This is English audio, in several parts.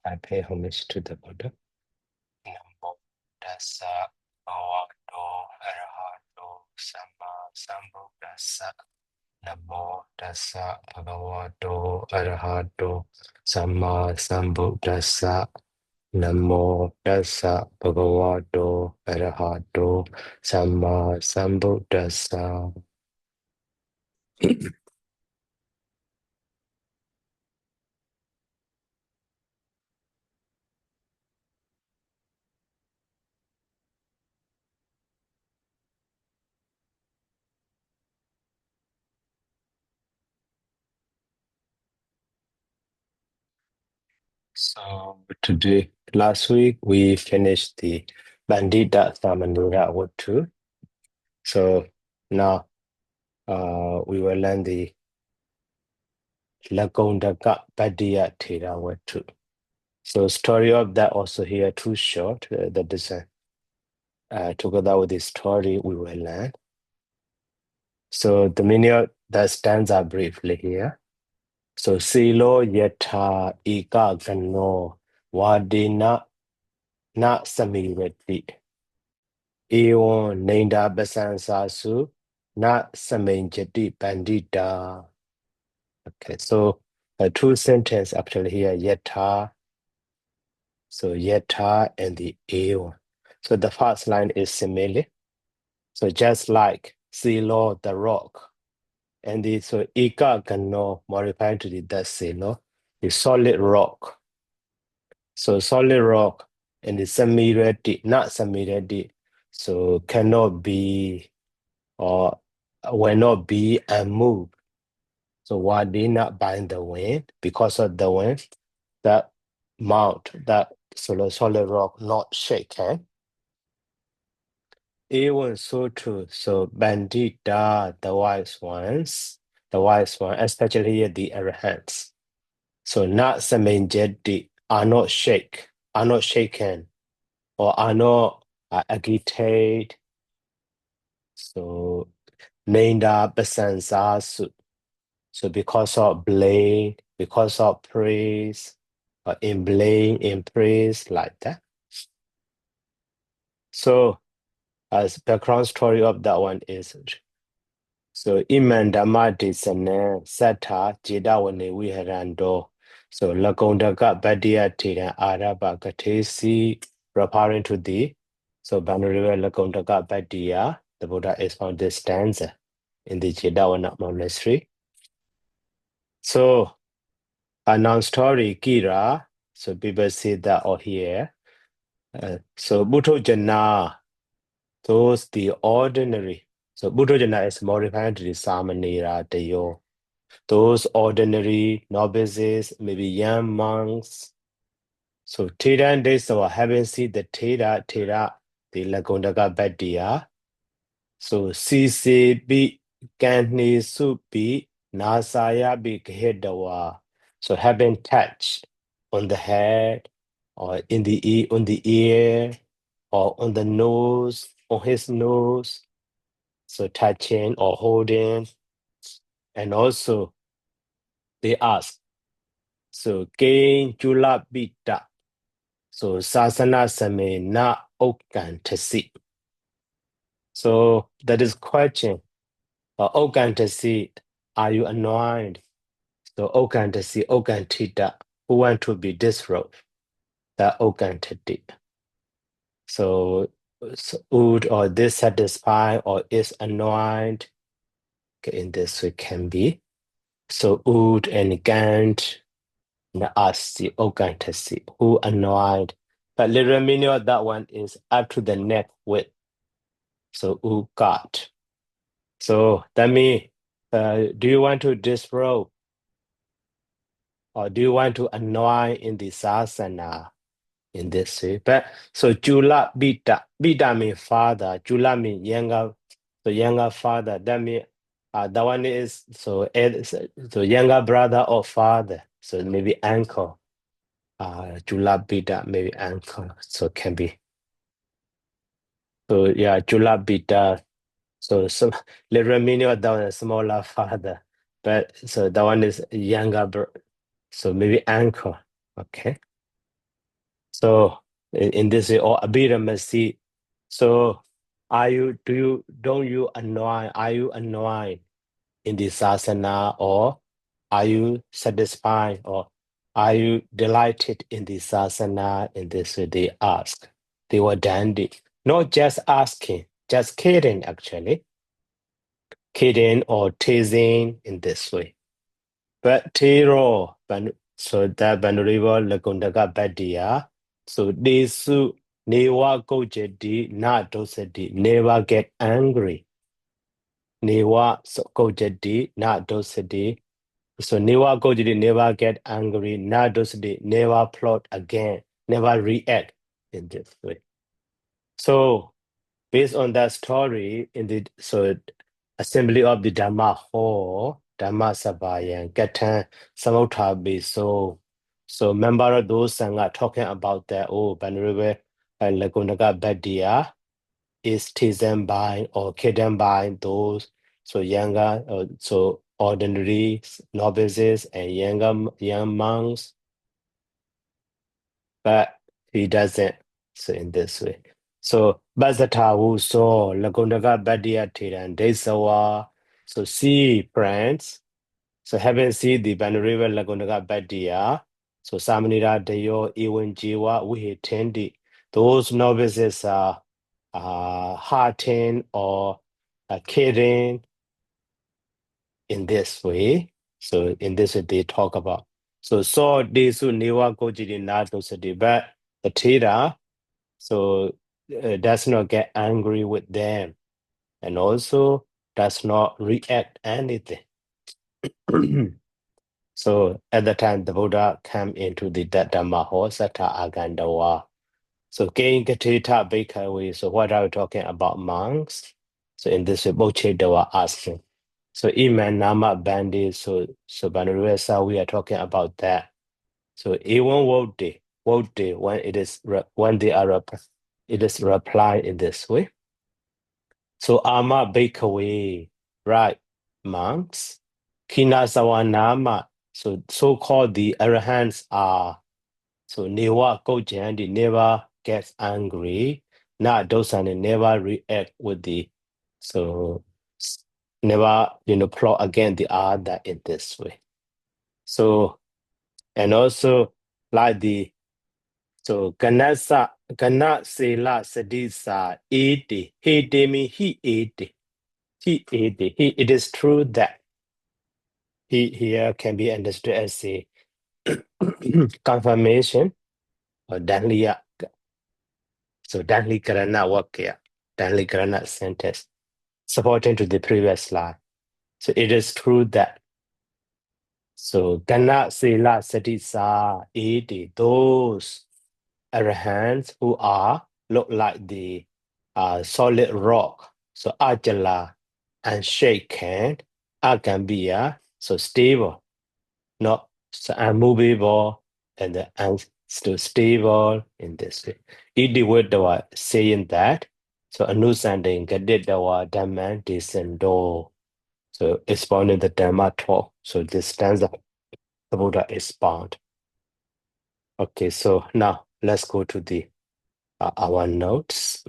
I pay homage to the Buddha. Namo Tassa Bhagavato Arahato Sama Sambuddhassa. Namo Tassa Bhagavato Arahato Sama Sambuddhassa. Namo Tassa Bhagavato Arahato Sama Sambuddhassa. So last week we finished the Paṇḍitavagga Vatthu. So now we will learn the Lakuṇḍakabhaddiyatthera Vatthu. So story of that also here too short. That is together with the story we will learn. So the meaning of that stanza briefly here. So silo yatha akabhaddiyatthera vadena na samirati eon nenda basansasu na samanjati pandita. Okay, so a true sentence actually here, yatha. So yatha and the eon. So the first line is simile. So just like silo, the rock, and the so akabhaddiyatthera modified to the silo, the solid rock. So solid rock and the samirati, not samirati, so cannot be or will not be unmoved. So why they not bind the wind? Because of the wind, that mount, that solid rock not shaken. Even so too, so bandita, the wise ones, especially here the arahants. So not samanjati, are not shaken, or are not agitated. So nenda basansasu. So because of blame, because of praise, or in blame, in praise, like that. So as background story of that one is, so iman Dhammapada sattha jedavane viharando. So Lakuṇḍakabhaddiyatthera arabhakathesi, referring to the Venerable Lakuṇḍakabhaddiyatthera, the Buddha is found this stanza in the Jedavana monastery. So a non-story Kira, so people say that or here. So Buddhojana, those the ordinary. So Buddhojana is modified to the Samanera Deyo. Those ordinary novices, maybe young monks. So Thera and they so having seen the Thera, the Lakuṇḍakabhaddiyatthera. So CCB Kanni Supi Nasaya Bighedawa. So having touch on the head or in the on the ear or on the nose, on his nose. So touching or holding. And also they ask, so Kain Jula Bita. So Sasana Same Na Okantasi. So that is question. Okantasi, are you annoyed? So Okantasi, Okantita, who want to be disrobed? That Okantati. So would or dissatisfied or is annoyed. Okay, in this way can be. So would and Gant. The Okantasi, who annoyed. But literal meaning of that one is up to the neck width. So got. So that means, do you want to disrobe? Or do you want to annoy in the sasana in this way? But so Jula Bita. Bita means father. Jula means younger. So younger father. That means that one is so younger brother or father. So maybe uncle. Jula Bita, maybe uncle, so can be. So yeah, Jula Bita. So some literal meaning of that one is smaller father, but so that one is younger, so maybe uncle. Okay. So in this way, or abhiramasi. So don't you annoy, are you annoyed in the sasana, or are you satisfied, or are you delighted in the sasana? In this way, they ask. They were dandy. Not just asking, just kidding actually. Kidding or teasing in this way. But Tero, so that Banuriva Lakuṇḍakabhaddiyatthera. So Desu Neva Gojati Na Dosati, never get angry. Neva Gojati Na Dosati. So Neva Gojati, never get angry. Na Dosati, never plot again, never react in this way. So based on that story, in the assembly of the Dhamma hall, Dhamma Sabayan, Gatan, Samuthabi, so member of those Sangha talking about that, oh, Banrive and Lakuṇḍakabhaddiyatthera is teased by or hidden by those so younger, so ordinary novices and young monks, but he doesn't. So in this way. So Vatthu saw Lakuṇḍakabhaddiyatthera and Desawa. So see friends. So having seen the Venerable Lakuṇḍakabhaddiyatthera, so Samanira Deyo Ewan Jiwa we attended. Those novices are hearting or caring in this way. So in this way they talk about. So Desu Newa Gojiri Nato Sati, but the Thera so does not get angry with them and also does not react anything. So at the time the Buddha came into the Dhamma hall, Sattha Agandawa. So Kain Katita Bhikkhave, so what are we talking about monks? So in this way, Bochedawa asking. So Iman Nama Bandi, so Banaresa, we are talking about that. So even Wote, when it is when they are it is replied in this way. So Ama Bhikkhave, right, monks. Kinasawa Nama, so-called the arahants are so Newa Kojandi never gets angry. Na Dosani never react with the so never plot against the other in this way. So and also like the so Ganasela Sadisa Ede Hede me he ede. He ede. It is true that he here can be understood as a confirmation or Dahliya. So Dhammapada Vakya, Dhammapada sentence, supporting to the previous slide. So it is true that so Gana Sila Satisa Edi, those arahants who are look like the solid rock, so Ajala and shaken, Agambia, so stable, not so unmovable, and still stable in this way. Idi Vedawa saying that, so Anusanding Gadidawa Dhamman Descendo. So expounding the Dhamma talk. So this stanza the Buddha expound. Okay, so now let's go to the our notes.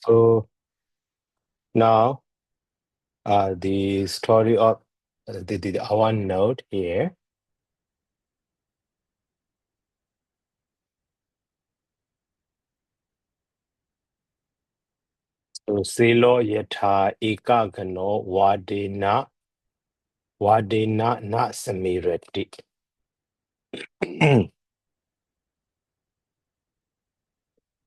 So now the story of our note here. So Silo Yata Ekagano Wadena Na Samirati.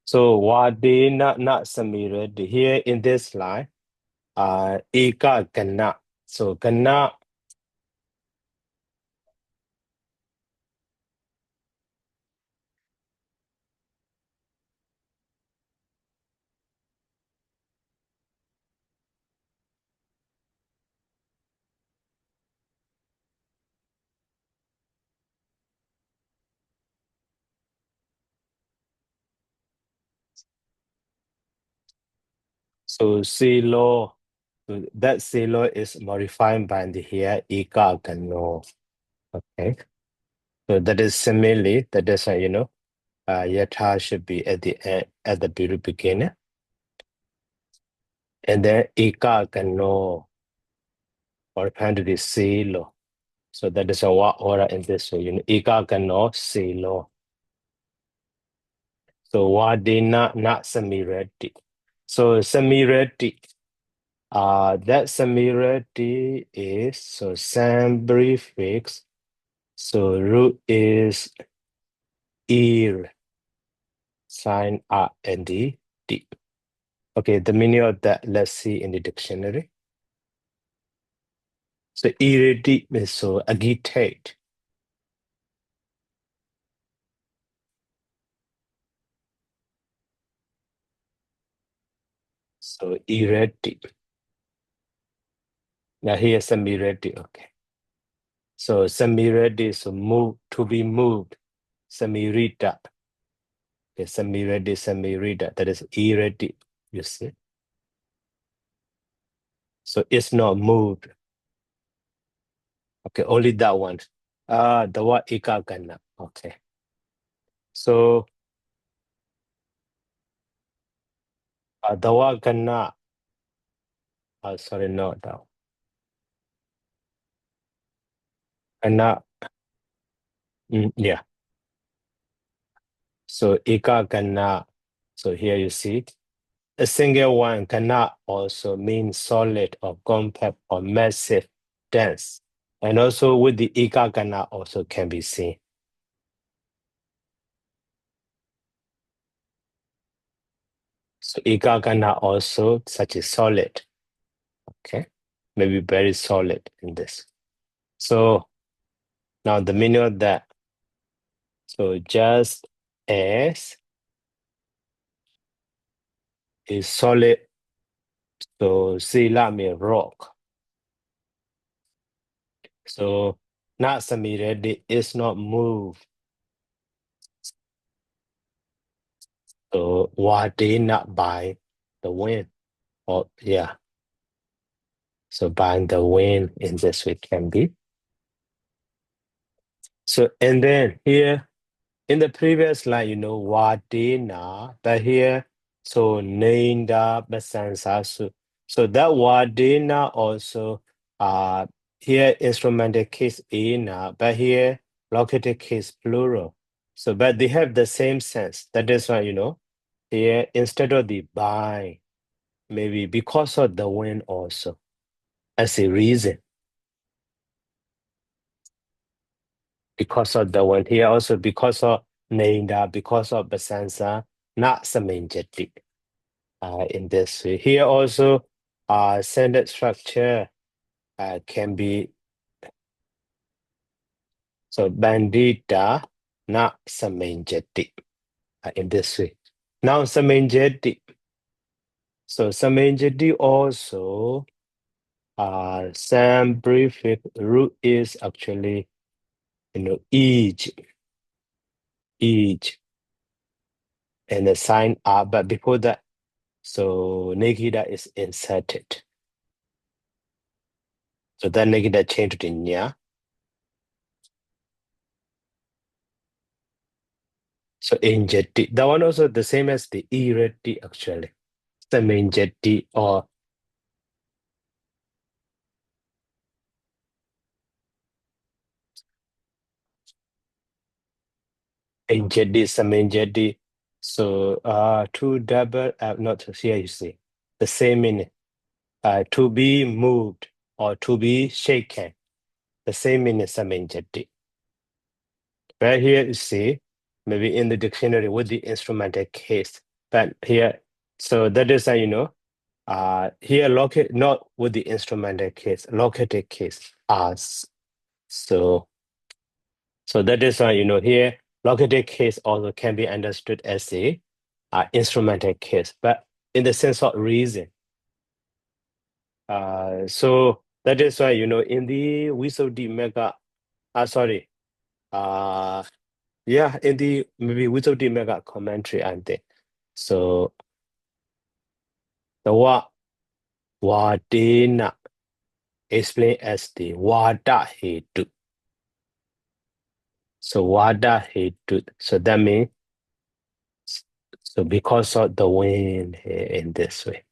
So Wadena Na Samirati here in this line, Ekagana. So Gana. So Silo, so that Silo is modified by the here Ekagano. Okay. So that is similarly, that is Yata should be at the end, at the very beginning. And then Ekagano correspond to the Silo. So that is a what order in this way. Ekagano Silo. So Wadena not Samirati. So Samirati. That Samirati is so Sam prefix. So root is ear, sign R and D. Okay, the meaning of that, let's see in the dictionary. So irritate means so agitate. So irritate. Now here's Samirati. Okay. So Samirati is move, to be moved. Samirita. Okay, Samirati, Samirita. That is irritate. You see. So it's not moved. Okay, only that one. The word ikagana. Okay. So the word gana. Sorry, not that. Gana. Yeah. So ikagana. So here you see. A single one cannot also mean solid or compact or massive, dense. And also with the ikagana also can be seen. So ikagana also such as solid. Okay. Maybe very solid in this. So now the meaning of that. So just as is solid, so sila means rock. So not samiredi is not moved. So wadi not by the wind. Or yeah. So by the wind in this way can be. So and then here in the previous line, wadina, but here so nainda basansa. So that wadina also here instrumental case ina, but here located case plural. So but they have the same sense. That is why here instead of the by, maybe because of the wind also as a reason. Because of the wind here also because of nainda, because of basansa, not samanjati. In this way. Here also, sentence structure can be so bandita, not samanjati. In this way. Now samanjati. So samanjati also, some prefix root is actually, each, and the sign R, but before that, so negida is inserted. So that negida changed to nya. So injeti. That one also the same as the ireti actually. Samanjati or Anjati, Samanjati. So two double not here you see the same meaning. To be moved or to be shaken. The same meaning Samanjati. Right here you see, maybe in the dictionary with the instrumental case. But here, so that is here locate not with the instrumental case, located case as. So so that is why here located case also can be understood as a instrumental case, but in the sense of reason. So that is why in the Visuddhimagga, sorry, uh yeah, in the maybe Visuddhimagga commentary, I think. So the word Vadena explained as the Vada Hetu. So Vada Hetu. So that means so because of the wind in this way,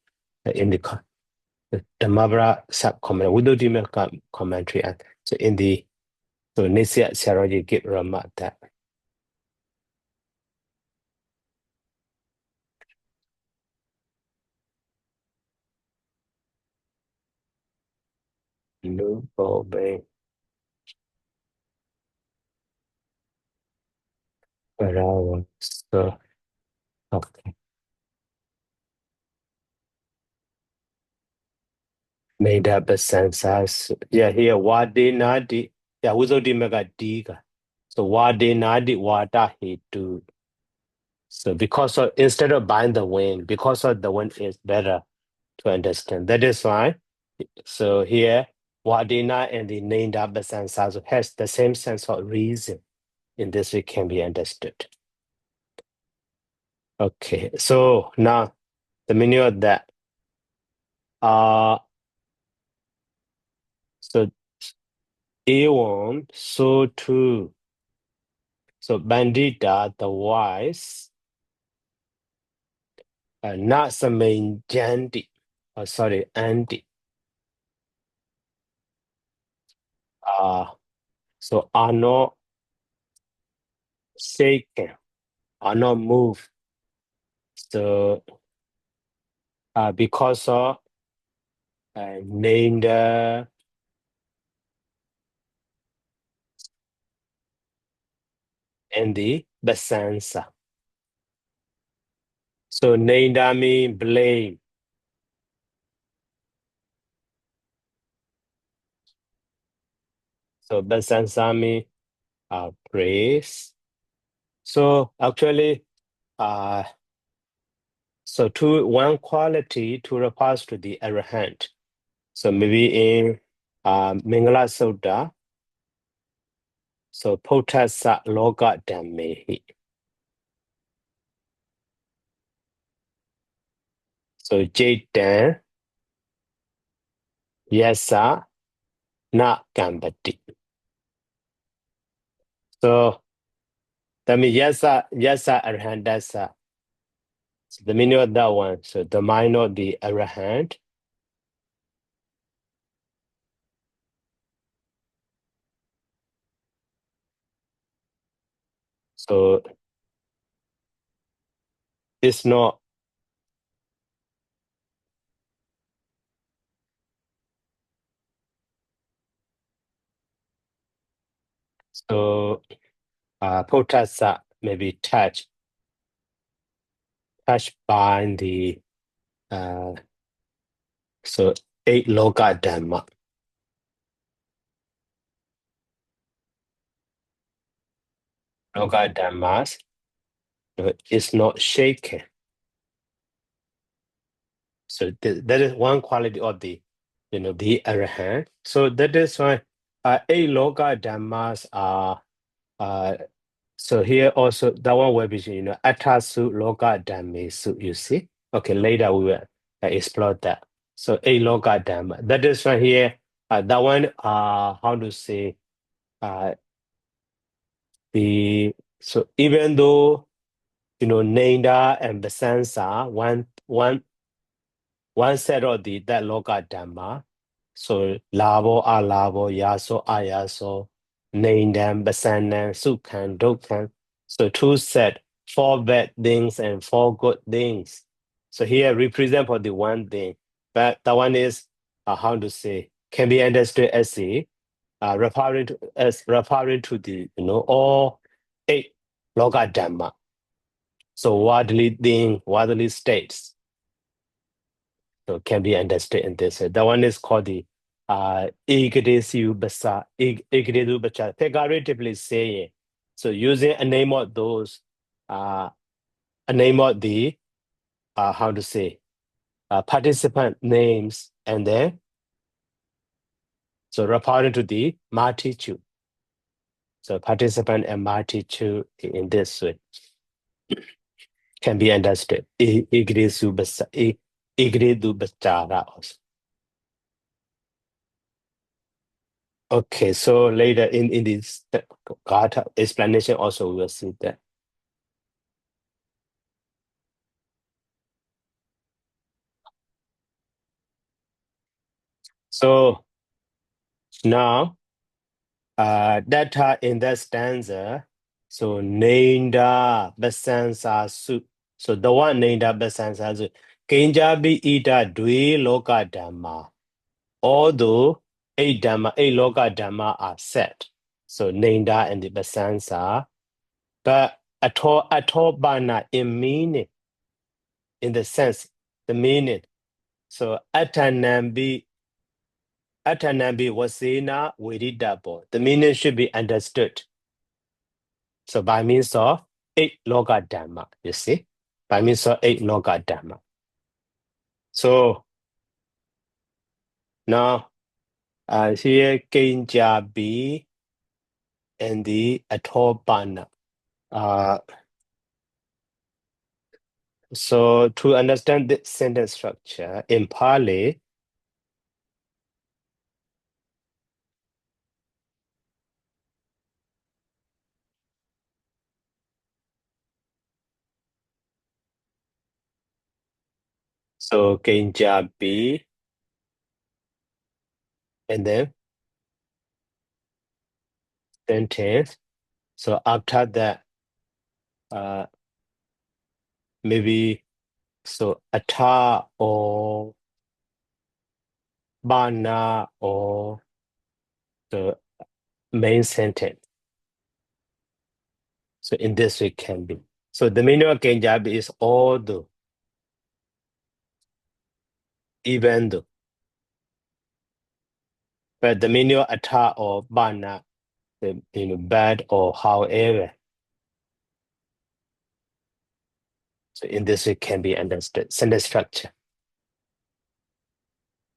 in the Dhammapada sub-commentary, Visuddhimagga commentary, and so in the so Nisya Saraji give remark that no obey Parawa. So okay. Made up a sense as yeah here Vadinadi. Yeah, Visuddhimagga Diga. So Vadinadi Vada Hetu. So because of instead of buying the wind, because of the wind is better to understand. That is why. So here, Wadina and the Nindaba Sansazo has the same sense of reason. In this way can be understood. Okay, so now the meaning of that. So Eon, so too. So Bandita, the wise, not Samain Jandi, sorry, Andy. So are not shaken, are not moved. So because of named and the Basansa. So named mean blame. So Basansa mean praise. So actually, so one quality to refers to the arahant. So maybe in Mingala Sutta, so potasa loga dhammehi. So jaitan yasa na gambati. So that means yasa arhandasa. So the meaning of that one. So the mind of the arahant. So it's not so potasa maybe touched by the so eight loga dhamma. Loga dhammas is not shaken. So that is one quality of the the arahant. So that is why eight loga dhammas are so here also that one will be atasu loga dhammesu, you see. Okay, later we will explore that. So eight loga dhamma. That is why here that one how to say the so even though Nanda and Basansa one one set of that loka dhamma. So labo, alabo, yaso, ayaso, naindam, basanam, sukhan, dukhan. So two set, four bad things and four good things. So here represent for the one thing, but that one is how to say can be understood as a referring to the all eight loka dhamma. So worldly thing, worldly states. So can be understood in this. That one is called the Ikadesu Basa, Ikadesu Bacha. Figuratively saying. So using a name of those, a name of the how to say participant names, and then so referring to the multitude. So participant and multitude in this way can be understood. Ikadesu Basa, Ikadesu Bachara also. Okay, so later in this Gatha explanation also we will see that. So now data in that stanza, so Nenda Basansa Su. So the one Nenda Basansa Su. Kinjabi Ita Dwi Loka Dhamma. Although eight Loka Dhamma are set. So Nenda and the Basansa. But at all bana in meaning, in the sense, the meaning. So Atanambi Wasena Vididabo. The meaning should be understood. So by means of eight loga dhamma, you see? By means of eight loga dhamma. So now here Kinjabi and the Atobana. So to understand the sentence structure in Pali, so Kinjabi and then sentence. So after that, maybe so ata or bana or the main sentence. So in this way can be. So the meaning of Kenjabi is although, even though. But the meaning of ata or bana, the bad or however. So in this way can be understood. Sentence structure.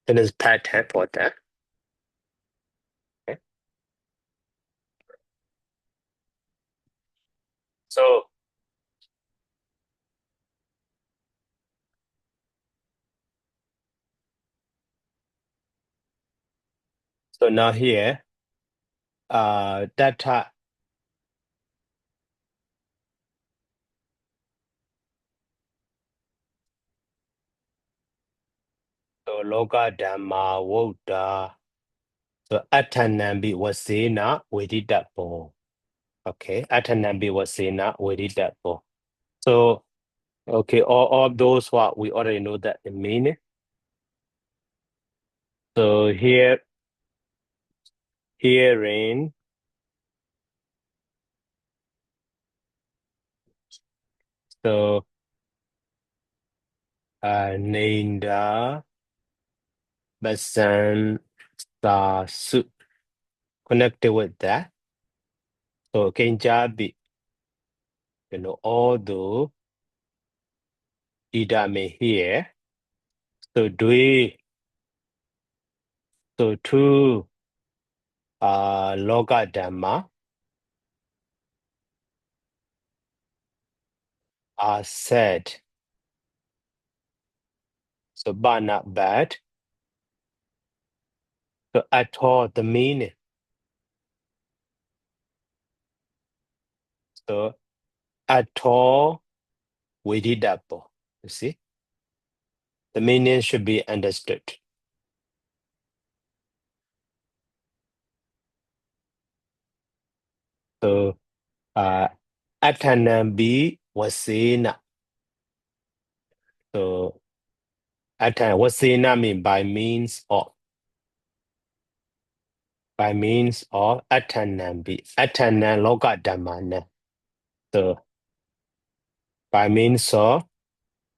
Sentence pattern for that. Okay. So now here, data so loka dhamma wodda. So atanambi wasena veditapo. Okay, atanambi wasena veditapo. So okay, all those what we already know that the meaning. So here, hearing, so Nenda Basan Su connected with that. So Kenjabi, although Ida may hear, so Dui, so two Loga Dhamma are said. So but not bad. So at all the meaning. So at all Vididapo. You see? the meaning should be understood. So, Aṭṭhanambi wasena. So, wasena means by means of. By means of Aṭṭhanambi. Aṭṭhanan loka dhammana. So, by means of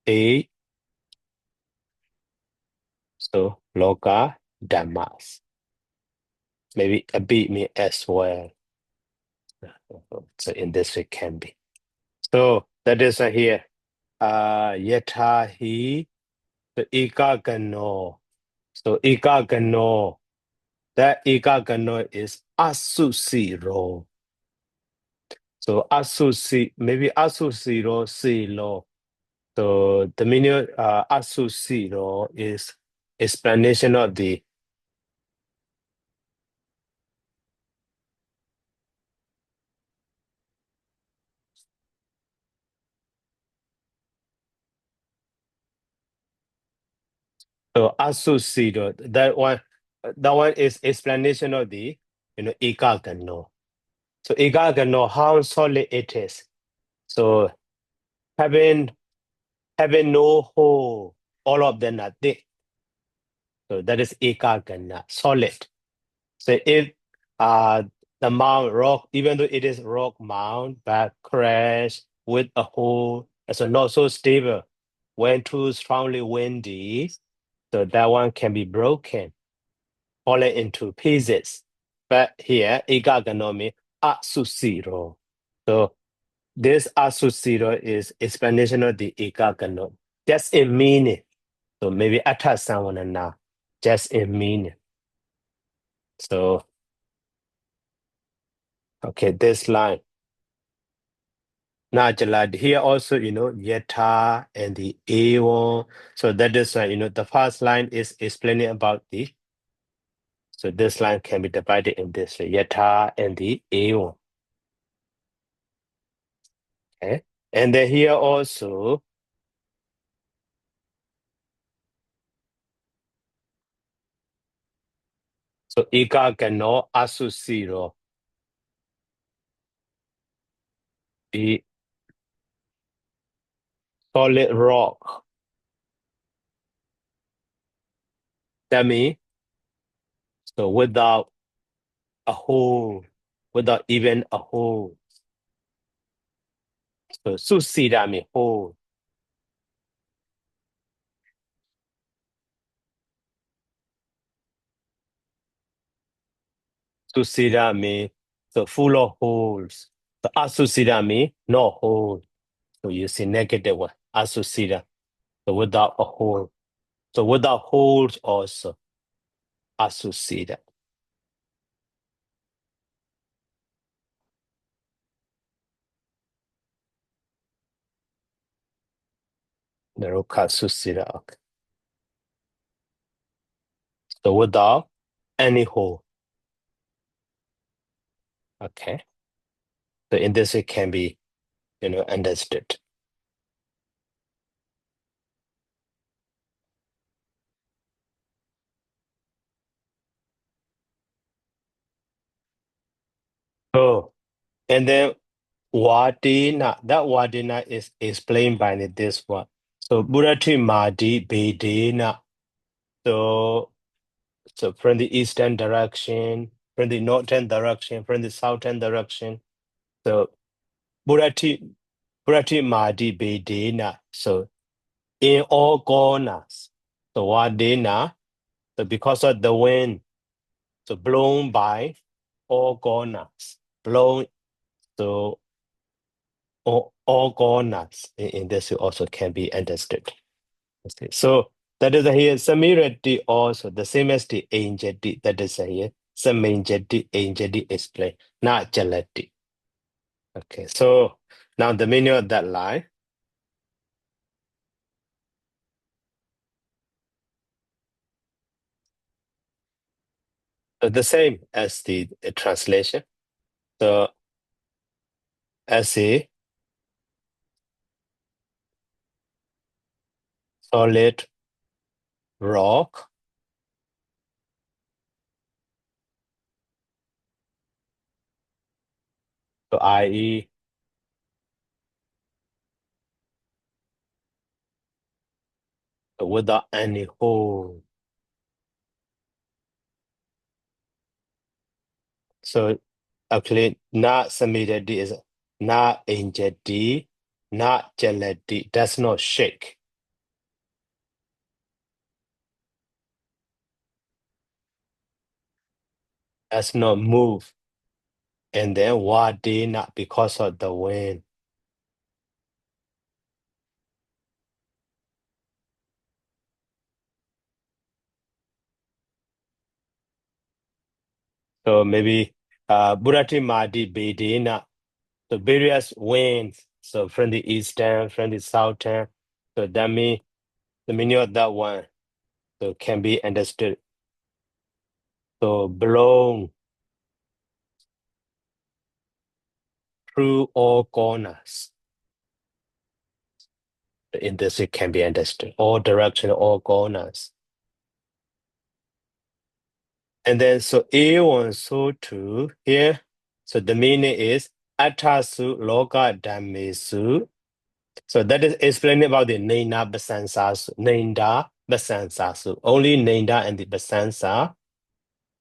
a, so loka dhammas. Maybe a bit me as well. So in this way can be. So that is here. Yatha hi, so ikagano. So ikagano. That ikagano is asusiro. So asusi, maybe asusiro silo. So the meaning of asusiro is explanation of the. So asusido, that one is explanation of the, ikagano. So ikagano, how solid it is. So having no hole, all of them are thick. So that is ikagana, solid. So if the mount rock, even though it is rock mount, but crash with a hole, so not so stable, when too strongly windy, so that one can be broken, falling into pieces. But here, ikaganomi asusiro. So this asusiro is explanation of the ikagano, just in meaning. So maybe Aṭṭhakathā, just in meaning. So, okay, this line. Najala, here also, yata and the eon. So that is why, the first line is explaining about the. So this line can be divided in this way, yata and the eon. Okay. And then here also, so ikagano asusiro. The solid rock. That means, so without a hole, without even a hole. So susida means hole. Susida means so full of holes. So asusida means no hole. So you see negative one. Asusida. So without a hole. So without holes also. Asusida. Naruka susida. Okay. So without any hole. Okay. So in this it can be, understood. Oh, and then Wadina, that Wadina is explained by this one. So Burati Madi Bedena. So from the eastern direction, from the northern direction, from the southern direction. So Burati Madi Bedena. So in all corners. So Wadina, so because of the wind, so blown by all corners. Blown, so all corners in this also can be understood. Okay. So that is here Samirati also the same as the angel that is here. Samangeti, angel explain, not jalati. Okay, so now the meaning of that line. So the same as the translation. So as a solid rock, so i.e. without any hole. So actually, not samidati is not injeti, not jalati, does not shake, does not move. And then wadi, not because of the wind. So maybe Burati Madi Bedina, so various winds, so from the eastern, from the southern. So that means the meaning of that one so can be understood. So blown through all corners. In this it can be understood. All direction, all corners. And then so A1, so 2 here. So the meaning is Aṭṭhasu Loka Dhammesu. So that is explaining about the Nena Basansasu, Nenda Basansasu. Only Nenda and the Basansa.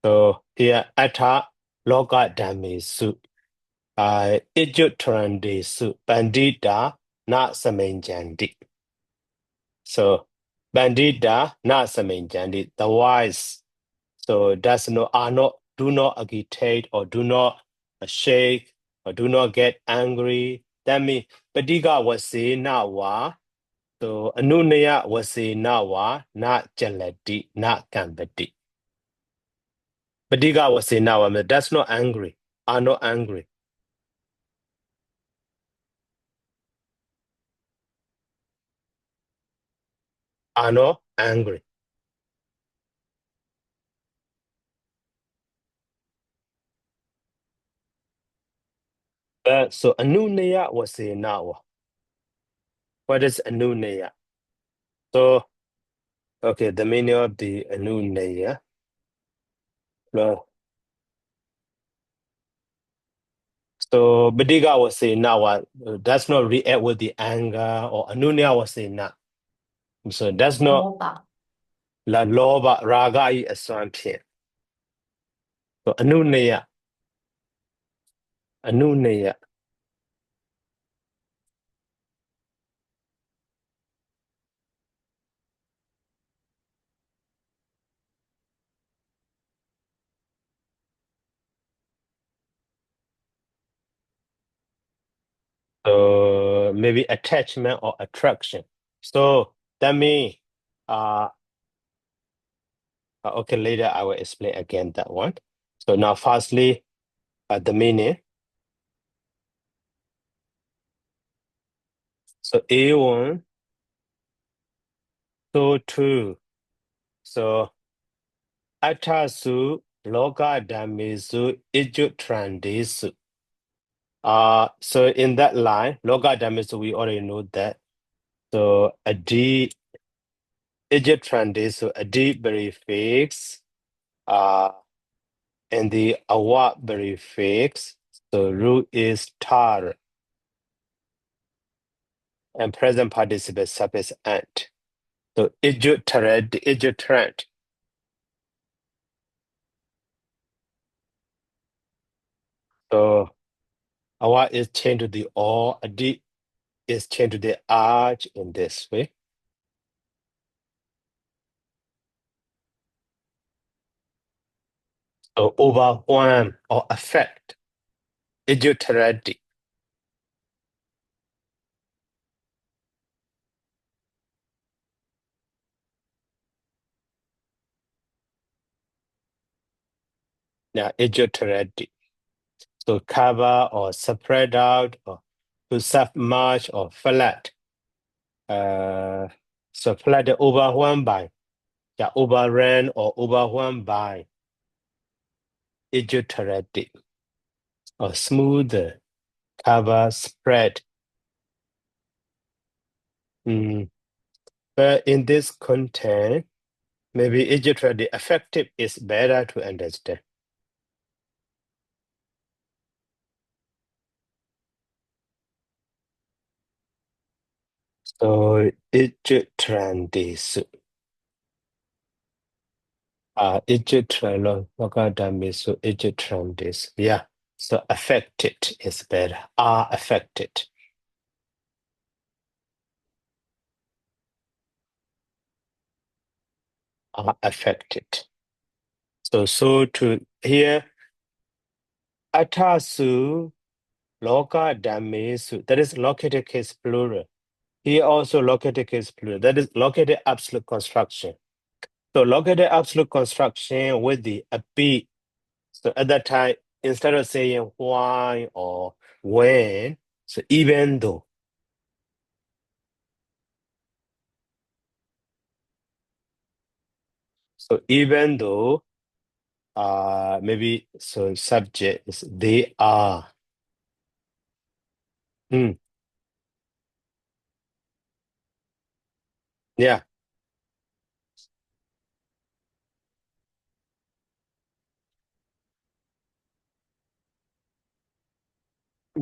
So here Aṭṭha Loka Dhammesu. Ijutrandesu Paṇḍita na Samenjandi. So Paṇḍita na Samenjandi, the wise. So do not agitate or do not shake or do not get angry. That means Padika was saying nawa. So Anunaya was saying nawa, not jalati, not kambati. Padika was saying nawa, that's not angry. Are not angry. Are not angry. So Anunaya was saying nawa. What is Anunaya? So okay, the meaning of the Anunaya. Well, so Badiga was saying now does not react with the anger, or Anunya was saying that. So that's not la loba raga I assumption. So Anunya. So maybe attachment or attraction. So that means okay, later I will explain again that one. So now firstly the meaning. So A1, so 2. So Aṭṭhasu Loka Dhammesu Ijutrandesu. So in that line, Loka Dhammesu, we already know that. So a D Ijutrandesu, a D very fixed, and the awa very fixed. So root is tar, and present participle suffix ant. So ijutrant. So awa is changed to the O, a D is changed to the arch in this way. So overwhelm or affect. Ijutrati. Now ijutrati. So cover or spread out or to submerge or flat. So flat overwhelmed by. Yeah, overran or overwhelmed by. Ijutrati. Or smooth, cover, spread. But in this content, maybe Egyptian, the affective is better to understand. So Egyptian this Egyptian so Egyptian this. Yeah. So affected is better. Are affected. Are affected. So to here Atasu Loka Damesu. That is located case plural. Here also located case plural. That is located absolute construction. So located absolute construction with the a be. So at that time, instead of saying why or when, so even though. So even though maybe so subject is they are. Mm, yeah.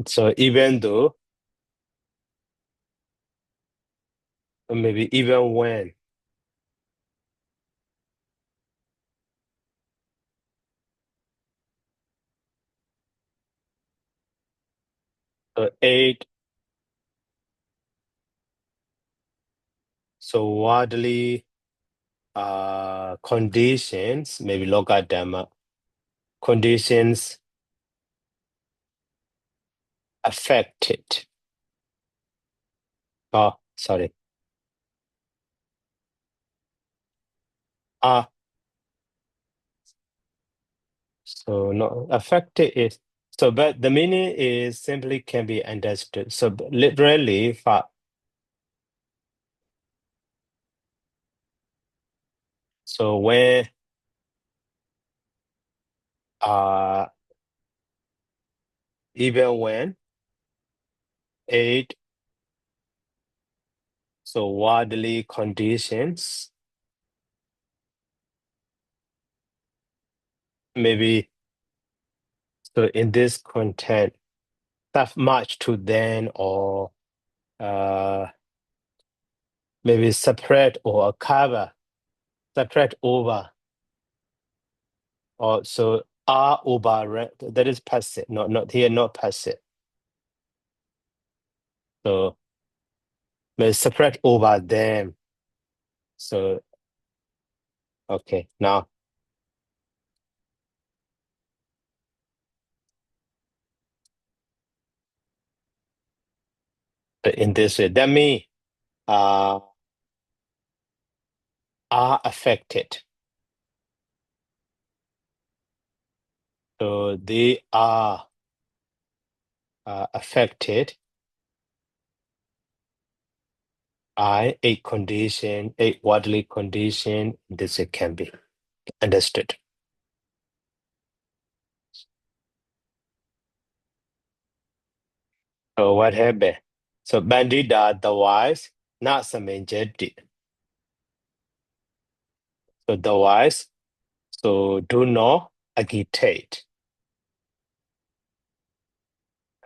So even though, or maybe even when. So eight, so widely conditions, maybe local dhamma, conditions affected. Oh, sorry. Ah, so no, affected is so, but the meaning is simply can be understood. So literally, so when uh even when eight, so widely conditions, maybe so in this content, that much to then or uh maybe separate or cover, separate over, or so are over that is passive, not here, not passive. So maybe separate over them. So okay, now in this way, that means uh are affected. So they are affected by a condition, a bodily condition. This can be understood. So what happened? So bandita otherwise not samajati. So otherwise, so do not agitate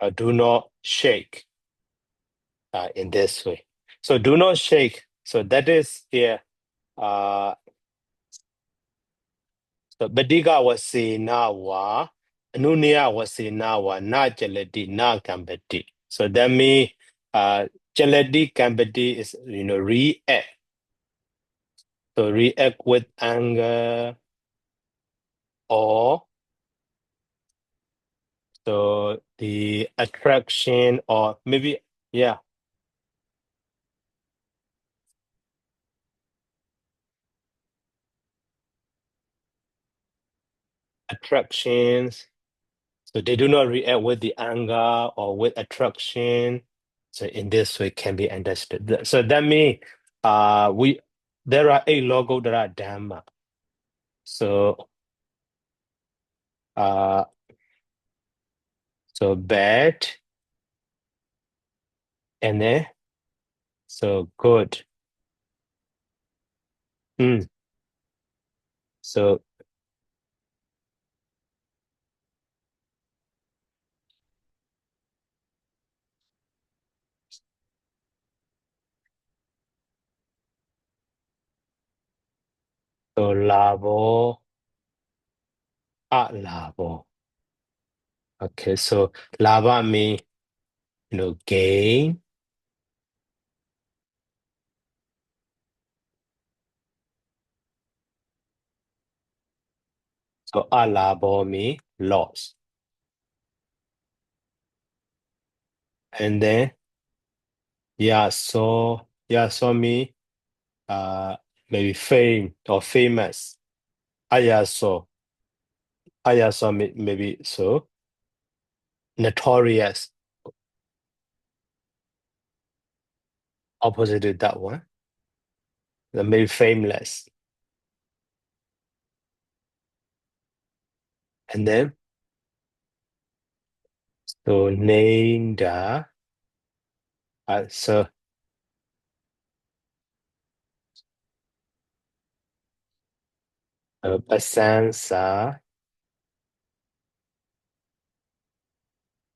or do not shake in this way. So do not shake. So that is here. So Badiga was saying nawa, Anunia was saying nawa, na jaladi, na kambati. So that means jaladi kambati is react. So react with anger or so the attraction or maybe yeah, attractions. So they do not react with the anger or with attraction. So in this way can be understood. So that means we there are a logo that are Dhamma. So uh so bad and then so good. Mm. So labo, labo. Okay, so lava mean gain. So labo mean loss. And then so me maybe fame or famous. Ayaso. Ayaso maybe so notorious. Opposite to that one. Then maybe fameless. And then so named so Basansa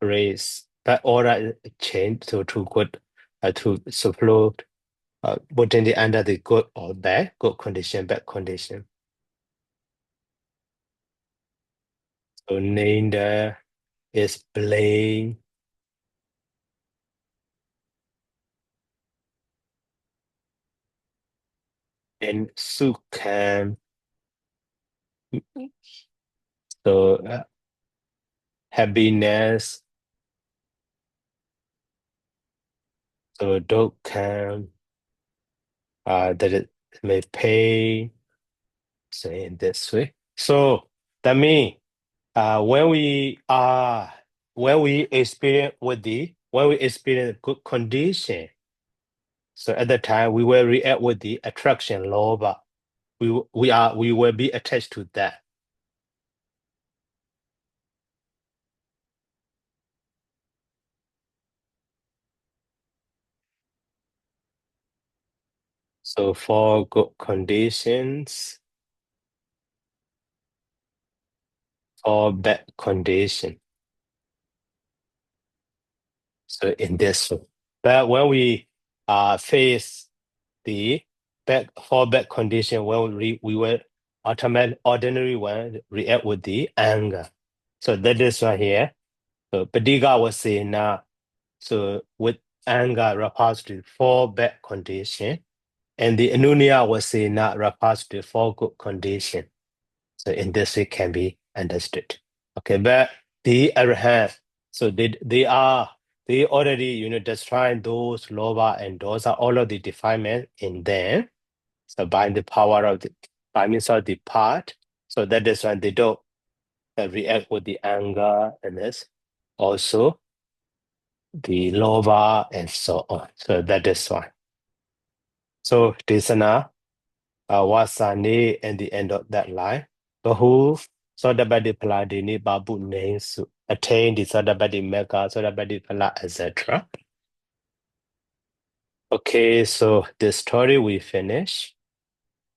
race. But order change to good to support putting it under the good or good condition, bad condition. So named is blame and sukhan. So happiness. So dukkha. That it may pain. Say in this way. So that means when we experience when we experience good condition, so at the time we will react with the attraction lobha. We will be attached to that. So for good conditions or bad condition. So in this way. But when we face the bad condition, when we will ordinary one react with the anger. So that is right here. So Padiga was saying now, so with anger refers to for bad condition, and the Anunia was saying now refers to for good condition. So in this way can be understood. Okay, but the other hand, so they already destroying those lobha, and those are all of the defilement in them. So by the power of by means of the part, so that is why they don't react with the anger and this. Also the lobha and so on. So that is why. So Desana wasani and the end of that line. Bahu Sodabadi Paladini Babu names attain the Sodabadi Mega, Sodabadi Pala, etc. Okay, so this story we finish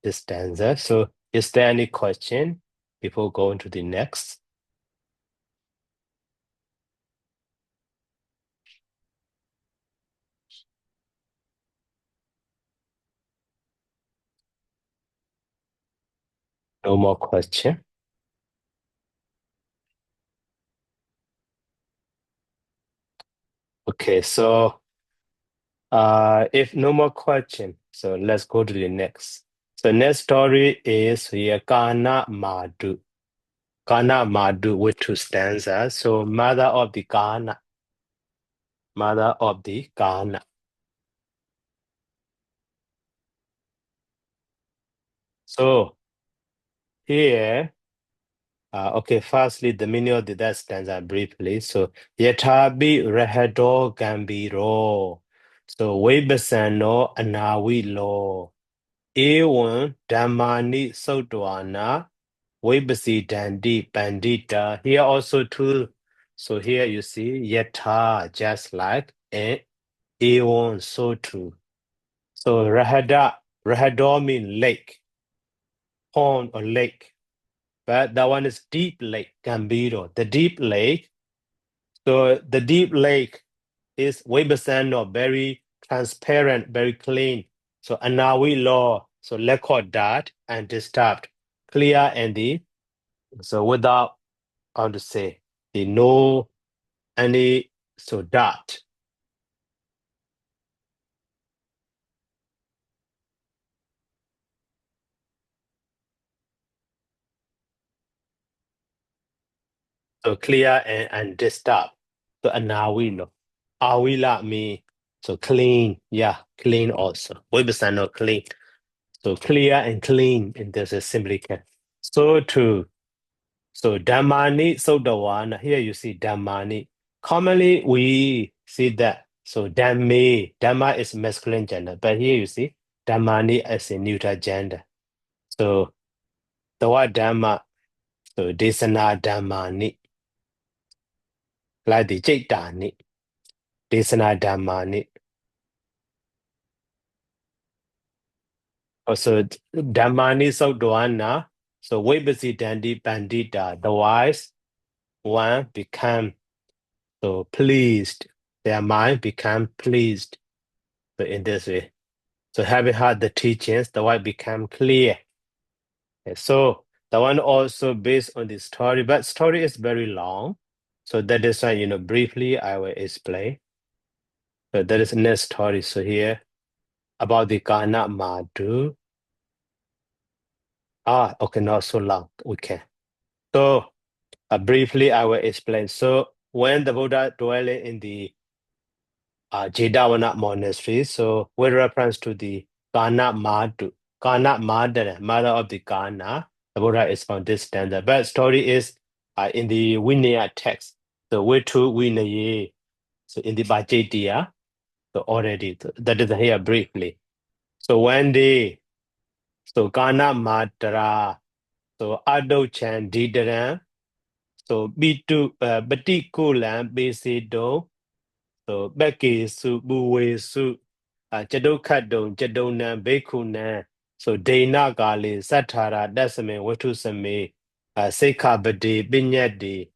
this stanza. So is there any question before going to the next? No more question. Okay, so if no more question, so let's go to the next. So next story is here Kāṇamātuvatthu. Kāṇamātuvatthu with two stanzas. So mother of the Kāṇa. Mother of the Kāṇa. So here, okay, firstly, the meaning of that stanza briefly. So Yathabi Rahado Gambiro. So Webasano Anawi Lo. Ewan Dhammani Sotwana. Webasi Dandi Pandita. Here also too. So here you see Yatha, just like, and Ewan, so too. So Rahado mean lake. pond or lake. But that one is deep lake, Gambiro. The deep lake. So the deep lake is Weberson or very transparent, very clean. So Anawi law, so record that and disturbed, clear and so without how to say the no any so dot. So clear and disturbed. So Anawi law. Awila me so clean, yeah, clean also. Weberson or clean. So clear and clean in this is simply can. So too. So Dhammani Sodawana, here you see Dhammani. Commonly we see that. So Dhamme, Dhamma is masculine gender, but here you see Dhammani as a neuter gender. So the word Dhamma, so Desana Dhammani, like the Chaitani, Desana Dhammani. Also Dhammani Sodawana, so Vibhasi Dandi Pandita, the wise one become so pleased, their mind become pleased. So in this way. So having heard the teachings, the way become clear. Okay, so the one also based on the story, but story is very long. So that is why, briefly I will explain. So that is next story. So here about the Kāṇamātuvatthu. Okay, not so long. Okay. So briefly I will explain. So when the Buddha dwelling in the Jedavana monastery, so with reference to the Kāṇamātuvatthu, Kāṇamātara, mother of the Kāṇa, the Buddha is from this stanza. But story is in the Vinaya text, the Vatthu Vinaya, so in the Bhajatiya, so already, that is here briefly. So one day, so Kāṇamātara, so Adochan Didaram, so Bitu Batikulam Besido, so Becky Su Buwe Su Jadokadon Jadona Bekuna so Dana Gali Satara Dasame Watusame Sekabadi Binyadi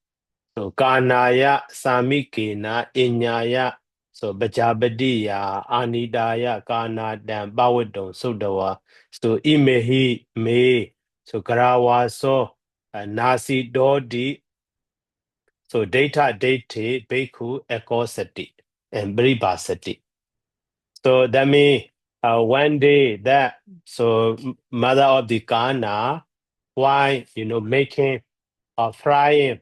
so Kanaya Samikina Inyaya so Bajabadiya Anidaya Kana Dam Bawadon Sodawa so Imehi Me so Karawa so Nasi Dodi so data date Beku Ekosati and Bribasati. So that means one day that so mother of the Ghana, why making a frying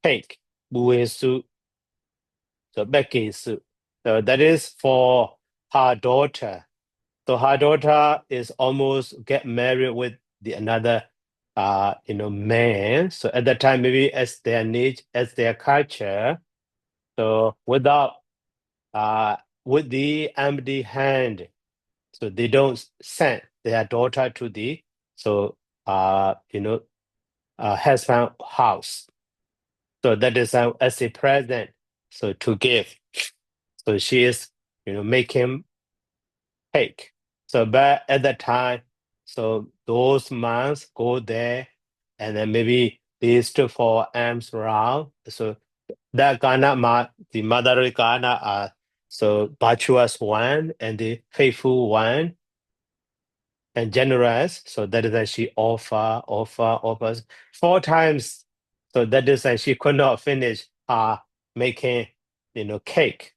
cake, buesu, so baking soup. So that is for her daughter. So her daughter is almost get married with the another man. So at that time, maybe as their need, as their culture, so without with the empty hand, so they don't send their daughter to the so husband house. So that is as a present, so to give. So she is making cake. So but at that time, so those monks go there, and then maybe they stood for arms around. So that the mother Ghana are so virtuous one and the faithful one and generous. So that is that she offers 4 times. So that is that she could not finish making, cake,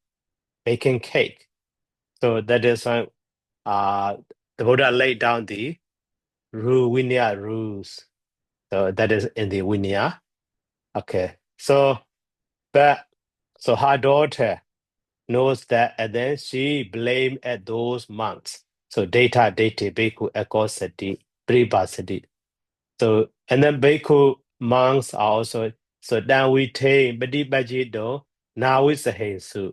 making cake. So that is why the Buddha laid down the Vinaya rules. So that is in the Vinaya. Okay. So her daughter knows that, and then she blamed at those monks. So data bhikkhu ekosati pribhasati. So and then bhikkhu monks are also so then we take badibajido now is a hensu.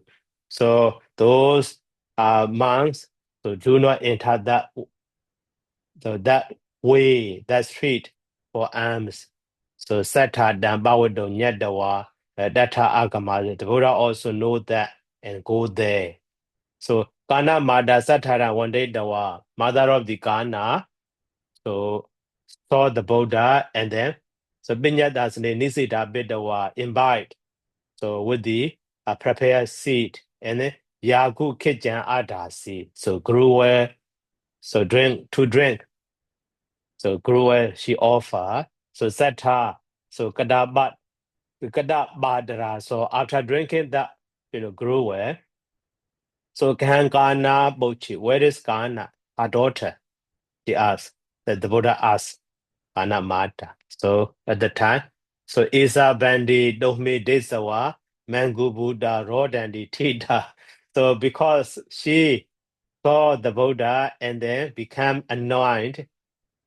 So those monks so do not enter that way, that street for alms. So Sata Dambawado Nyadawa, Data Agama, the Buddha also know that and go there. So Kāṇamātuvatthu Satara one day Dawa, mother of the Kāṇa, so saw the Buddha, and then so Binyadasane Nisita Bidawa invite. So with the prepared seed and then Yagu Kitjan Adasi. So grew so drink. So grew she offer. So Zata. So Kadabadra. So after drinking that, grew so Kana Bochi, where is Kana? Her daughter. She asked. That the Buddha asked Kāṇamātuvatthu. So at the time, so Isa Bandi Dohmi Desawa, Mangu Buddha Rodandi Tita. So because she saw the Buddha and then became annoyed,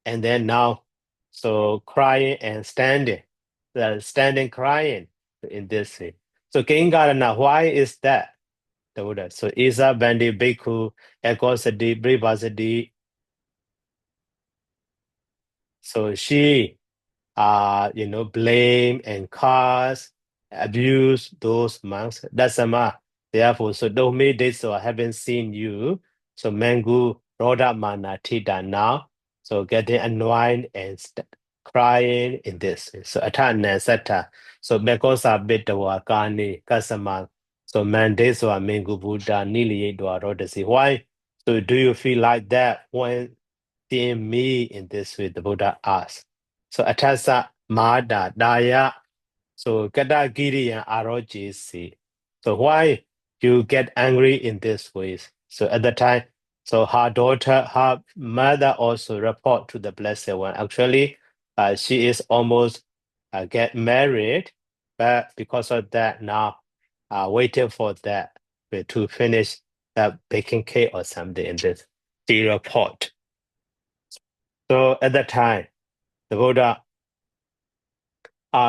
and then now so crying and standing, standing crying in this way. So Kingarana, why is that? The Buddha. So Isa Bandi Bhikkhu, Ekosadi, Brihvasadi. So she blame and curse, abuse those monks. That's sama. Therefore, so don't make this, so I haven't seen you. So Mangu Roda Mana Tita now. So getting annoyed and crying in this. So Atana Sata. So Bekosa Bitawa Kani Kasama. So Mande so Mangu Buddha Nili Dwa Rodasi. Why? So do you feel like that when seeing me in this way? The Buddha asked. So Aṭṭhasa Mahada Daya. So Gadagiri and Arojisi. So why you get angry in this ways? So at the time, so her mother also report to the Blessed One. Actually, she is almost get married, but because of that now, waiting for that to finish that baking cake or something in this. She report. So at that time, the Buddha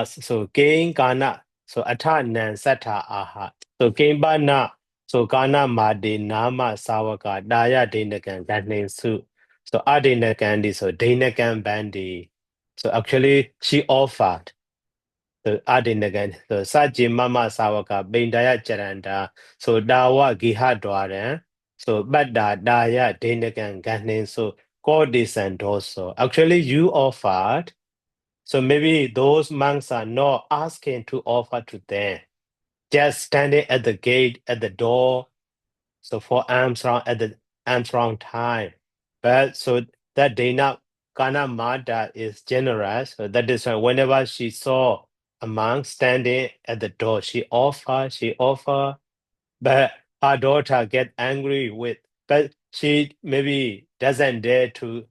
so gain Kana, so Atanan Sata Aha. So gain Bana, so Kana Madi Nama Sawaka, Daya Dinakan, that name Su. So Adinakandi, so Dinakan Bandi. So actually she offered the Adinakan, so Saji Mama Sawaka, Bindaya Charanda, so Dawa Giha Dwaran, so Bada Daya Dinakan Ganin, so Godis and also. Actually you offered. So maybe those monks are not asking to offer to them, just standing at the gate, at the door, so for alms round at the alms round time. But so that day now, Kāṇamātuvatthu is generous. So that is why whenever she saw a monk standing at the door, she offer, but her daughter get angry with, but she maybe doesn't dare to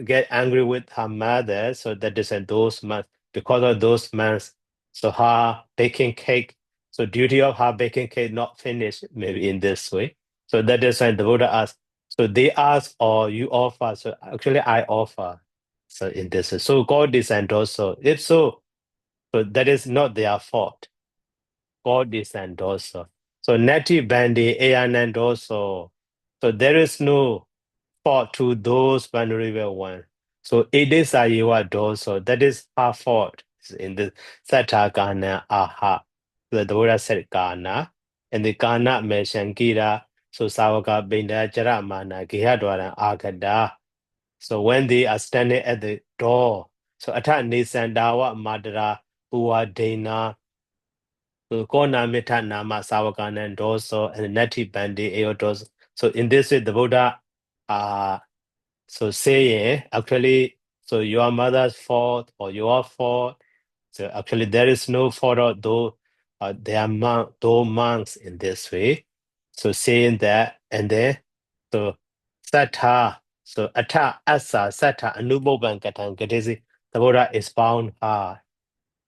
get angry with her mother, so that is those months. Because of those months, so her baking cake, so duty of her baking cake not finished, maybe in this way. So that is when the Buddha asked. So they ask or you offer. So actually I offer. So in this way. So God designed also. If so, so that is not their fault. God designed also. So Nati Bandi Ayanand also. So there is no fault to those vulnerable ones. So it is Ayewa also. That is her fault in the Sata Kana Aha. The Buddha said Kana. And the Kana mentioned Gira. So Sawaka Binda Jaramana Gihadwara Agada. So when they are standing at the door, so Ata Nisandawa Madara Uwa Dana. So Kona Mita Nama Sawakana and also and Nati Bandi Eodos. So in this way the Buddha so saying actually, so your mother's fault or your fault. So actually, there is no fault of though they are though monks in this way. So saying that, and then so Sata, so Ata Asa Sata Anuboban Katan Gadesi, the Buddha is bound hard.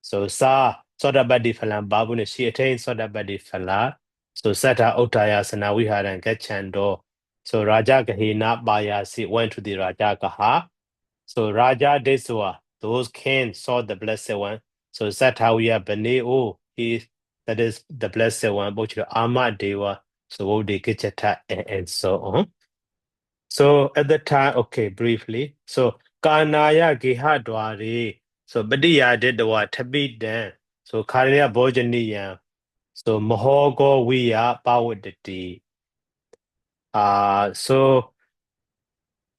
So Sa Sodabadi Falan Babune, she attained Sodabadi Fala. So Sata Utayasana Viharan Gachando. So Raja Kahina Bayasi went to the Raja Kaha. So Raja Deswa, those kings saw the Blessed One. So Satawiya Bane, oh, that is the Blessed One, but Ama Deva, so Odi Kichata, and so on. So at the time, okay, briefly. So Kanaya Gihadwari. So Badiya did the what Tabit then. So Karya Bojaniya. So Mohogo Wiya Pawudati. So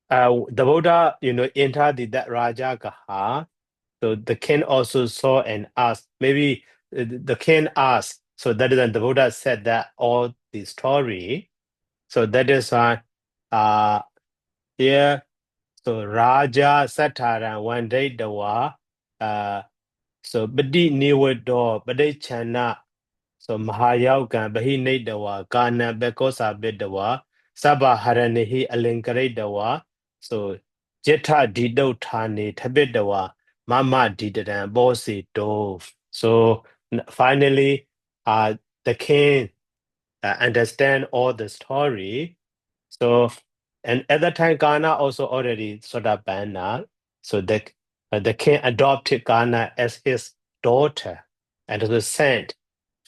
the Buddha, entered that Raja Gaha. So the king also saw and asked. Maybe the king asked. So that is when the Buddha said that all the story. So that is why, here. So Raja Sataran one day the wa. So Badi Niwado, Badi Chana. So Mahayaukan, Bahi Nadawa, Kana Bekosa Bedawa, Saba Haranihi Alinkaredawa, so Jeta Dido Tani Tabedawa, Mama Didan Bosi Do. So finally, the king understand all the story. So, and at that time, Ghana also already sort of banned out. So the king adopted Ghana as his daughter and was sent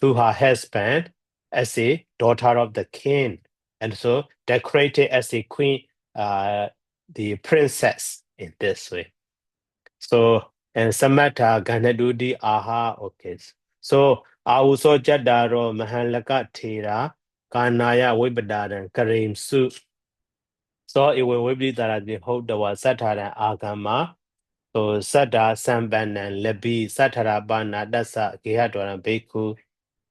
to her husband as a daughter of the king. And so decorated as a queen, the princess in this way. So, and Samata Ganadudi Aha, okay. So, Auso Jadaro Mahalakathera, Kanaya Wibadaran, Karim Su. So, it will be that the whole the was Satara Agama, so Sada Samban and Lebi, Satara Bana, Dasa, Gihadwana Beku,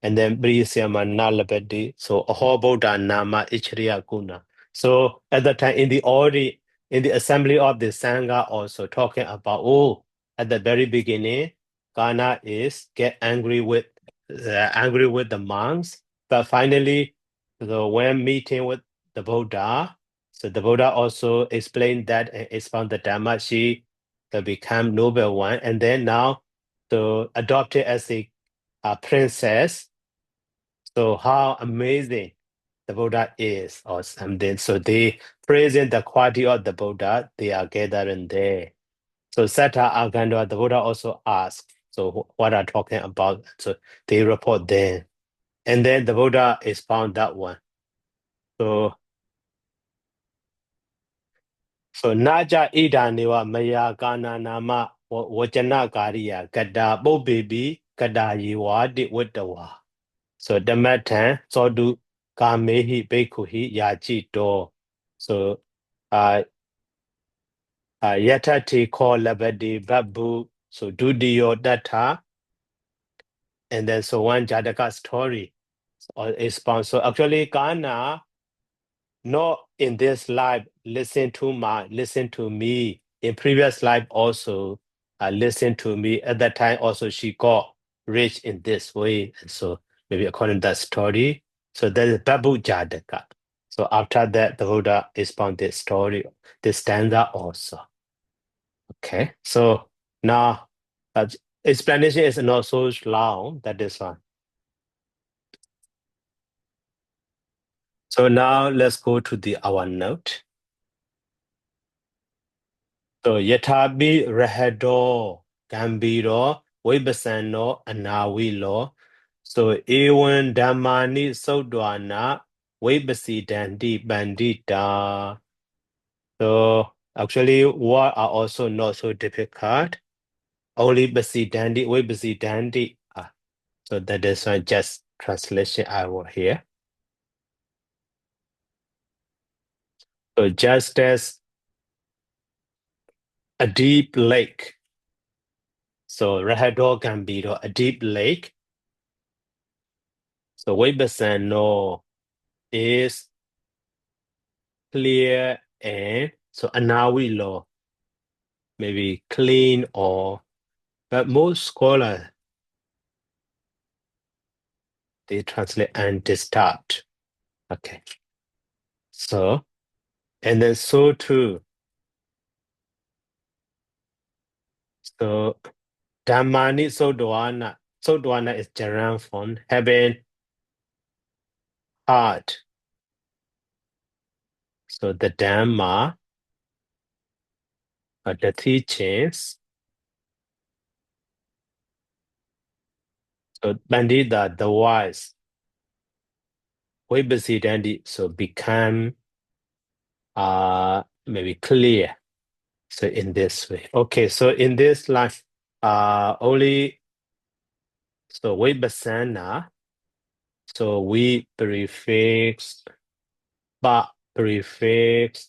and then Brisiama Nalabedi, so Ahoboda Nama Ichria Guna. So at the time in the assembly of the Sangha also talking about at the very beginning, Ghana is get angry with the monks, but finally, so when meeting with the Buddha, so the Buddha also explained that and expound the Dhamma, she become noble one, and then now so adopted as a princess. So how amazing the Buddha is or something. So they praising the quality of the Buddha, they are gathering there. So Sata Agandwa, the Buddha also asked, so what are talking about? So they report there. And then the Buddha expound that one. So Naja Ida Niwa Maya Gana Nama Wachana Garia Gada Bobibi Gada Yiwa Di Witawa. So Damatan Sodu Kamehi Bekuhi Yaji Do. So uh Yatati call Labadi Babu, so Dudio Data, and then so one Jadaka story is found. So actually Ghana, not in this life, listen to me. In previous life also, listen to me. At that time also she got rich in this way. And so maybe according to that story. So that is Babu Jadaka. So after that, the Buddha expound this story, this stanza also. Okay, so now explanation is not so long, that is one. So now let's go to the our note. So Yatabi Rahado Gambiro Wibasano Anawilo. So Ewan Damani Sodwana Wibasi Dandi Bandita. So actually what are also not so difficult. Only Basi Dandi Wibasi Dandi. So that is just translation I will here. So just as a deep lake. So Rahador Gambito, a deep lake. So Webasano is clear and so Anawi law, maybe clean or but most scholars they translate undisturbed. Okay. So and then so too. So Dhammani Sodwana. Sodwana is Jaran form, having heart. So the Dhamma, the teachings. So Pandita, the wise, Vibhasidandi, so become maybe clear. So in this way. Okay, so in this life, only so Vibhasana, so we prefix, but prefix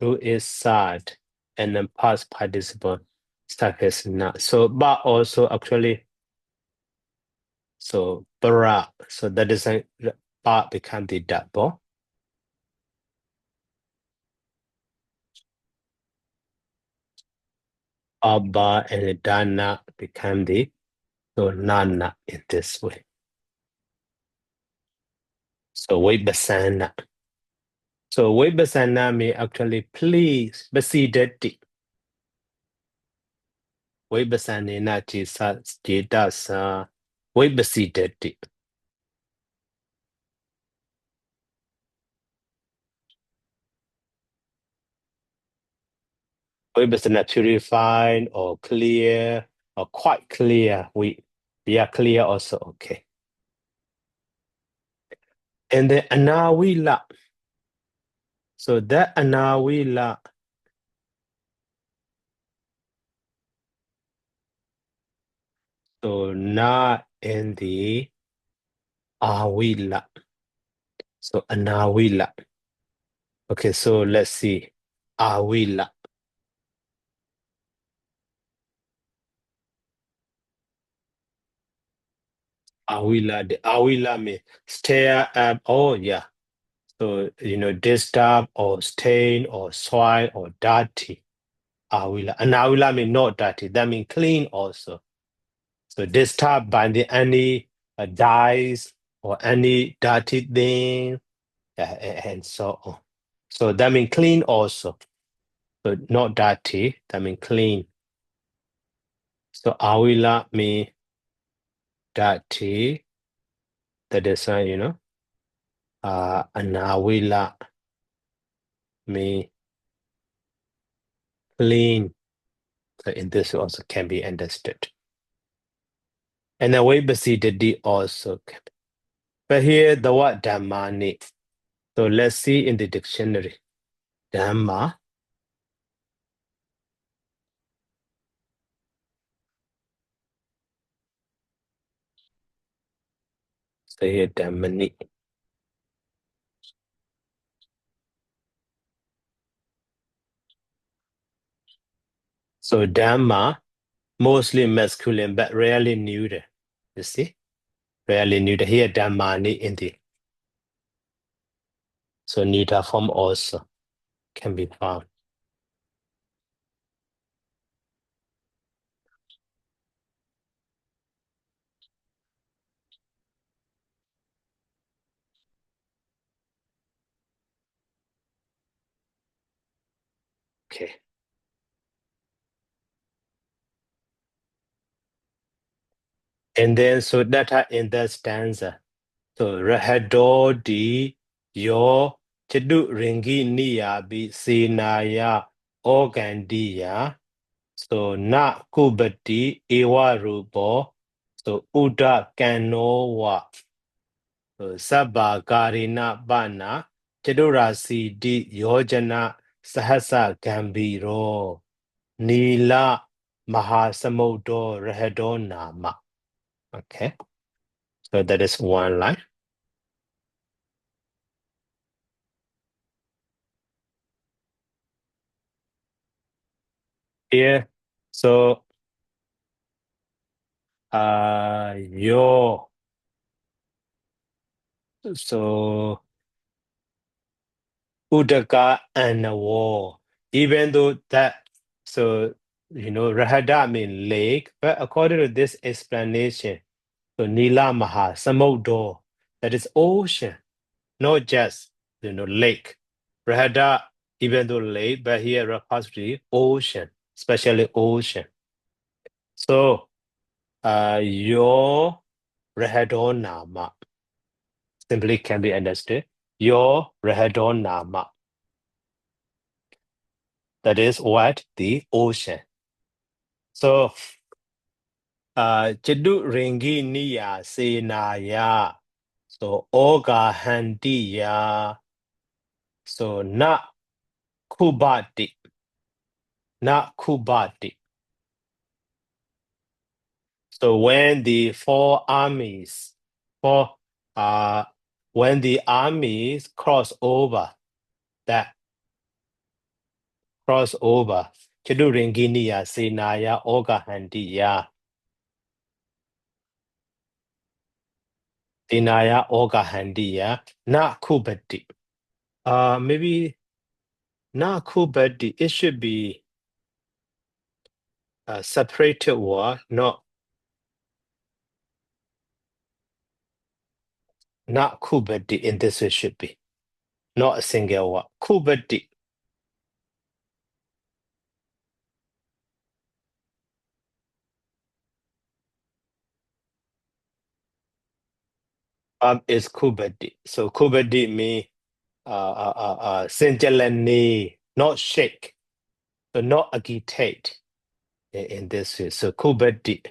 Root is sad, and then past participle suffix na. So but also actually so para. So that is a ba become the double. Abba and the dana become the so nana in this way. So Vibhasana. So Vibhasana may actually please Basidati. Vibhasanena Jisa Jedasa Vibhasidati. Vibhasana purified or clear or quite clear. We are clear also, okay. And the Anawila. So that Anawila. So na in the Awila. So Anawila. Okay, so let's see. Awila. Awila. The Awila may stare up. Oh, yeah. So, disturb or stain or soil or dirty. Awila. And Awila means not dirty. That means clean also. So disturbed by any dyes or any dirty thing and so on. So that means clean also. So not dirty, that means clean. So Awila means dirty. That is, and Awila means clean. So in this also can be understood. And then Vibhasidati also can. But here the word Dhammani. So let's see in the dictionary. Dhamma. So here Dhammani. So Dhamma, mostly masculine, but rarely neuter. You see? Rarely neuter. Here Dhammani in the. So neuter form also can be found. Okay. And then so that are in that stanza. So Rahado di yo Chadu Ringi Niya bi Sinaya Organdiya. So na kubati ewa rupo. So Uda Kanowa. So Sabba Karina Bana Chadurasi di Yojana Sahasa Gambiro Nila Mahasamudo Rahado Nama. Okay. So that is one line. Here. So yo. So Uddaka and a war. Even though that, so, Rahada means lake, but according to this explanation, so Nila Maha, Samudro, that is ocean, not just, lake. Rahada, even though lake, but here refers to ocean, especially ocean. So, your Rahadon Nama simply can be understood. Your Rahadon Nama. That is what? The ocean. So, Chidu Ringi Niya Senaya. So, Oga Handiya. So, Na Kubati. Na Kubati. So, when the four, when the armies cross over that cross over. Chadu ringiniya senaya ogahandiya. Senaya ogahandiya. Na kubati. Maybe na kubati. It should be a separated word, not kubati in this way should be. Not a single word. Kubati. Is kubati. So kubati means sinjalani, not shake. So not agitate in this way. So kubati.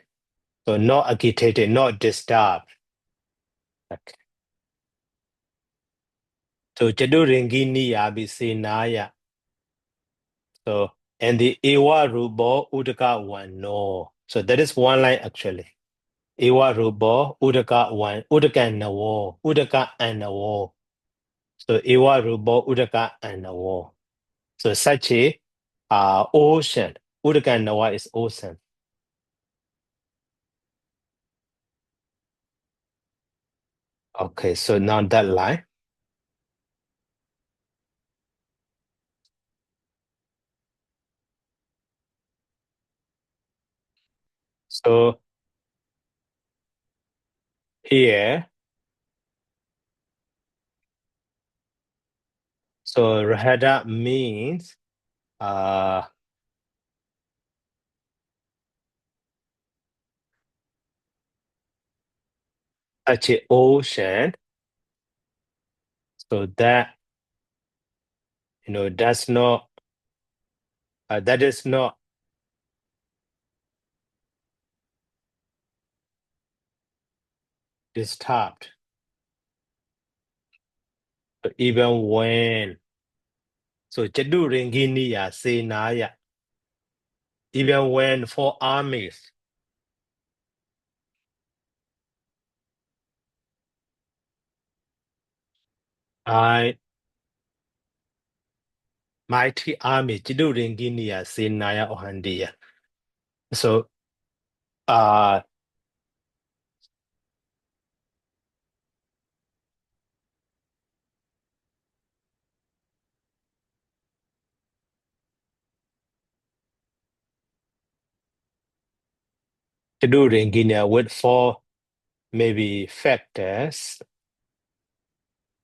So not agitated, not disturbed. Okay. So jadu ringini yabi sinaya. So and the ewa rubo udaka one no. So that is one line actually. Ewa rubo udaka one udaka nawo udaka and nawo. So ewa rubo udaka and nawo. So such a ocean. Udaka and nawa is ocean. Okay, so now that line. So here, so rahada means such a ocean. So that that's not that is not disturbed. So even when jadu ringiniya senaya, even when for armies, I mighty army jadu ringiniya senaya ohandiya. So jadu ringiniya with four maybe factors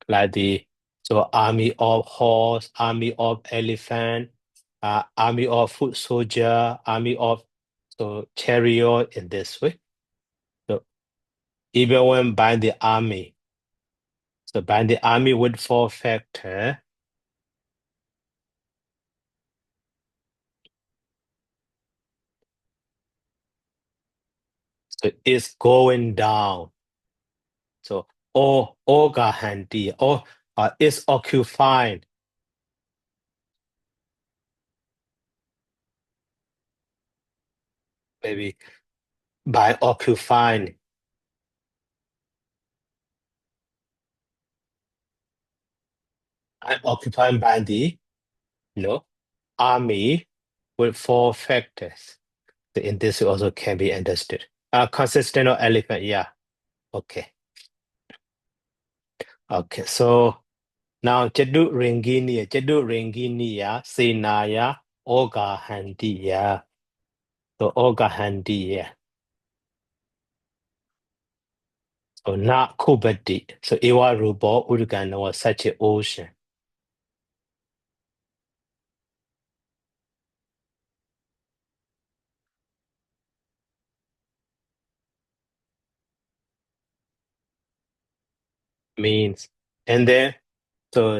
like the army of horse, army of elephant, army of foot soldier, army of chariot in this way. So even when by the army, so by the army with four factor, so it's going down. So Oga Handi or is occupied. Maybe by occupying. I'm occupied by the army with four factors. So in this way also can be understood. Consistent of elephant, yeah. Okay. Okay. So now Jadu Ringiniya, Senaya, Oga Handiya. So Oga Handiya. So not Kubati. So Iwa Rubo Urgana was such an ocean. Means. And then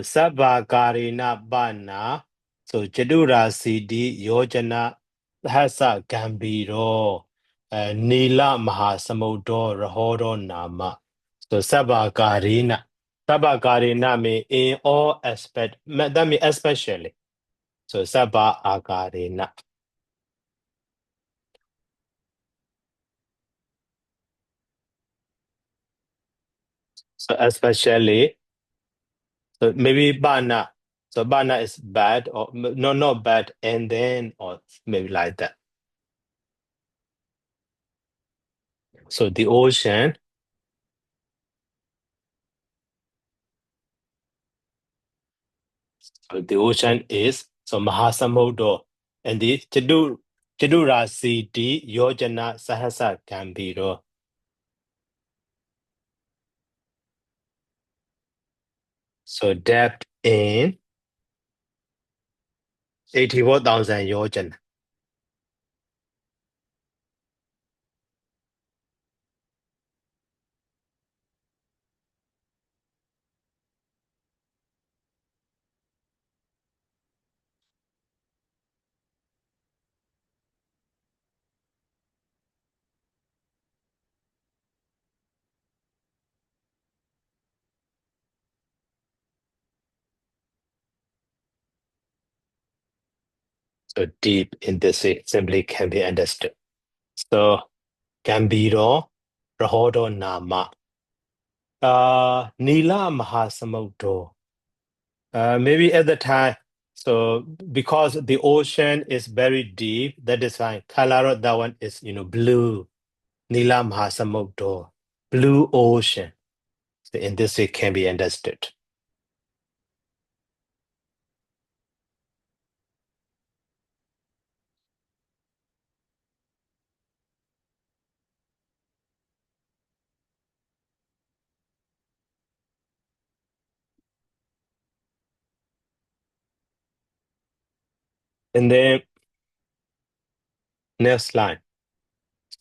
Sabba Karina Bana. So Jadura Sidi Yojana Hasa Gambiro. Nila Mahasamudo Rahodo Nama. So Sabba Karina. Sabba Karina mean in all aspect. That means especially. So Sabba Akarina. So especially. So maybe Bana. So bana is bad or no, not bad, and then or maybe like that. So the ocean, is so Mahasamudra, and the Chidura D Yojana Sahasa Gambiro. So depth in 84,000 Yojana. So deep in this way simply can be understood. So Gambiro Rahodo Nama. Nila Mahasamudra. Maybe at the time, so because the ocean is very deep, that is fine. Color that one is, blue. Nila Mahasamudra, blue ocean. So in this way can be understood. And then next line.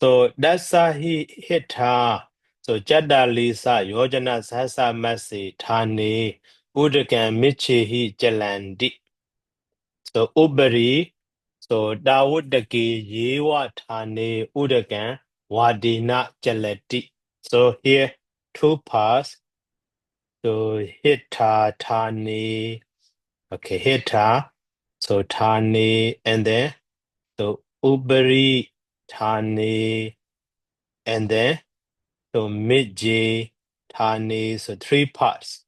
So that's he hit her. So Jada Lisa Yojana Sasa Masi Tani Udakan Michi hi Jalandi. So Ubari, so Dawudaki Yewa Tane Udakan Wadina Jalati. So here two parts. So Hita Tani, okay, Hita, so Tani, and then so Ubari Tani, and then so Midji Tani. So three parts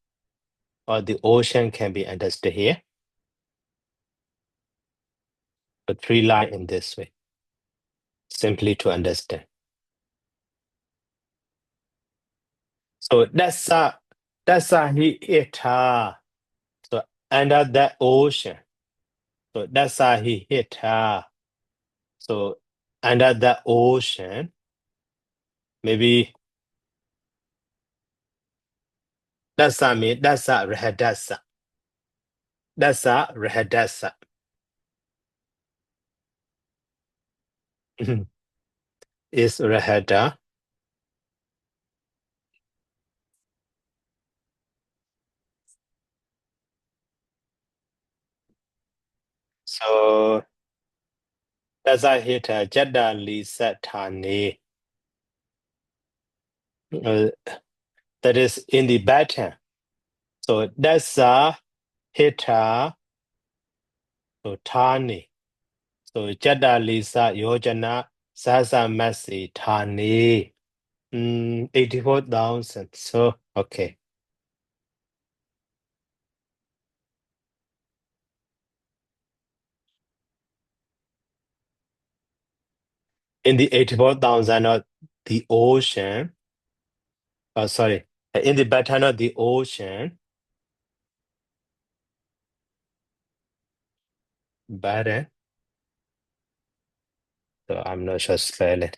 of the ocean can be understood here. So three line in this way, simply to understand. So that's a he hit her. So under that ocean. So that's a he hit her. So under the ocean, maybe that's a rahadasa. That's a rahadasa. Is rahada. So that's a hit her. Jada Lisa Tani. Uh, that is in the baton. So that's a hit her. So Tani. So Jada Lisa Yojana Sasa Masi Tani. 84,000. So, okay. In the 84,000 of the ocean, sorry, in the baton of the ocean, baton, so I'm not sure spell it.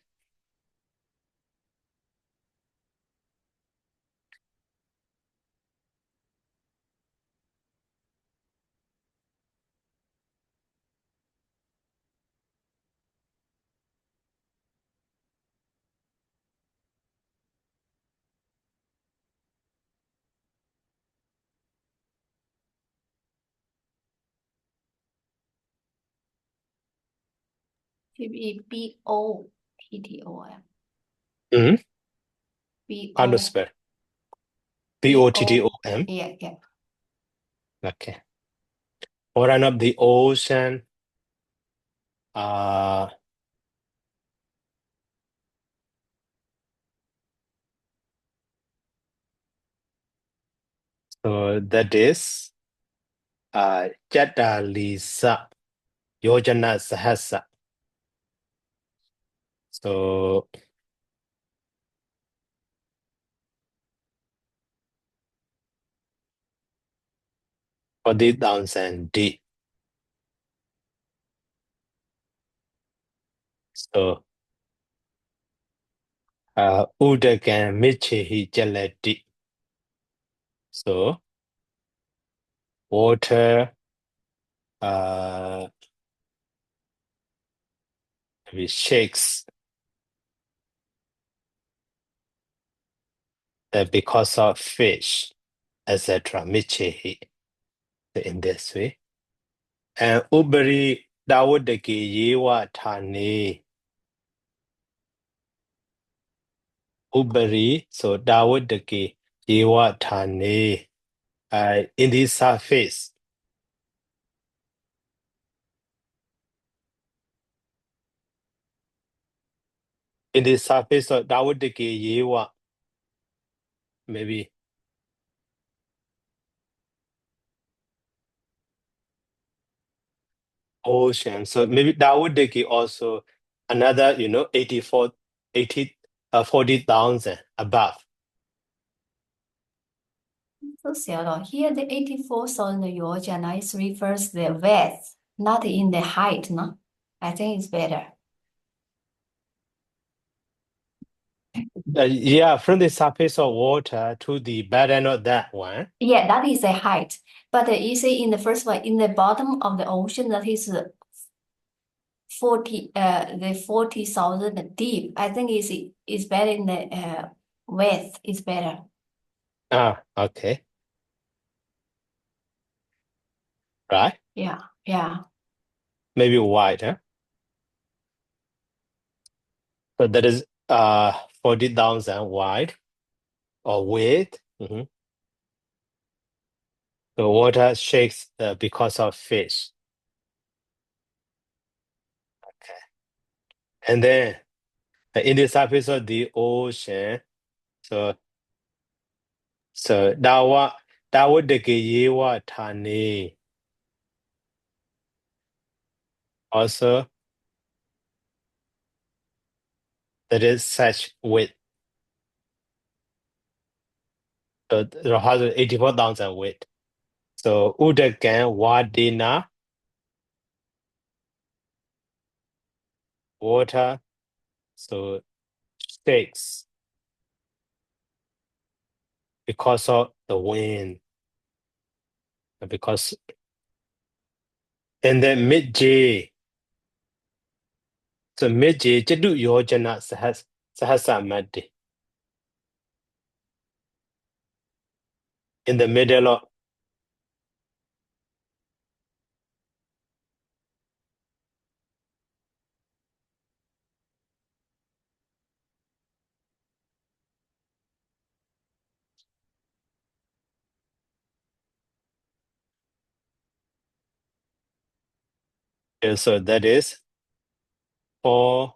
P-E-B-O-T-T-O-M. Mm-hmm. How to B-O. spell? Bottom. Yeah. Okay. Ocean of the ocean, uh, so that is Jata Lisa Yojana Sahasa. So 40,000 D. So Udagan Michihi Jalati. So water shakes because of fish, etc. Michihi. In this way. And Uberi Dawudaki Yewa Tani. Uberi, so Dawudaki Yewa Tani. In the surface. In the surface of Dawudaki Yewa. Maybe ocean. So maybe Dawudaki also another, 40,000 above. So, here the 84,000 yojana is refers the width, not in the height, no? I think it's better. Yeah, from the surface of water to the bed end of that one. Yeah, that is the height. But you see in the first one, in the bottom of the ocean, that is 40,000 deep. I think is better in the width is better. Okay. Right? Yeah. Maybe wide, huh? So that is 40,000 wide or width. The water shakes because of fish. Okay. And then in the surface of the ocean, so dawa yewa tani. Also, that is such width. So it has 84,000 width. So udagan wadina water, so shakes because of the wind. Because and then mid-J. So mid-J jadu yojana sahasamadi. In the middle of so that is 4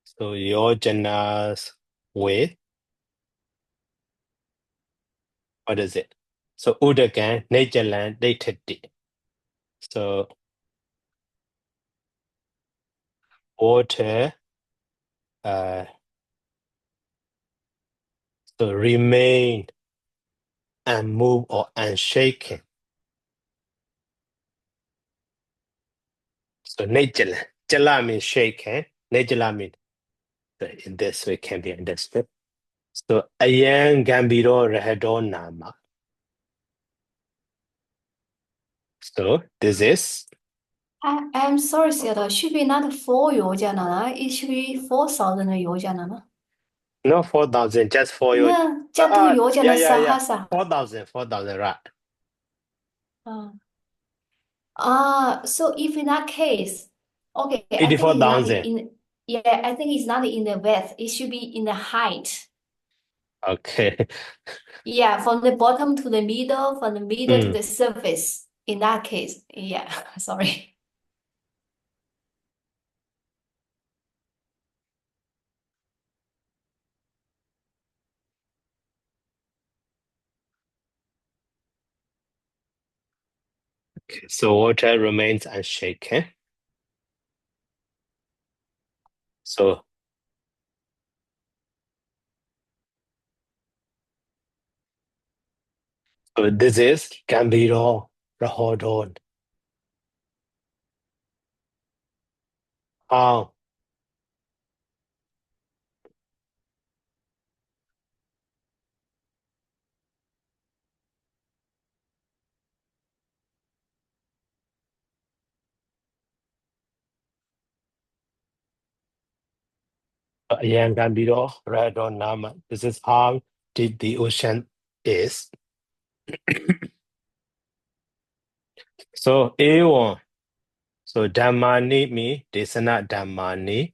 so yojanas with what is it? So udagan najalan datati. So water so remain unmoved or unshaken. So najalan. Jala means shaken. Najala means in this way can be understood. So ayan gambiro rahado nama. So this is I'm sorry, Seattle. Should be not 4 yojana. It should be 4,000 yojana. no 4,000, just for your No, jatu yojana yeah. sahasa. 4,000, right. So if in that case, okay, I think it's not 84,000. I think it's not in the width. It should be in the height. Okay. Yeah, from the bottom to the middle, from the middle to Mm. the surface. In that case, yeah, sorry. Okay, so water remains unshaken. So this is Gambiro Rahodon. How? Yang Gambiro Radon Nama. This is how deep the ocean is. So A1. So Dhammani me, Desana Dhammani.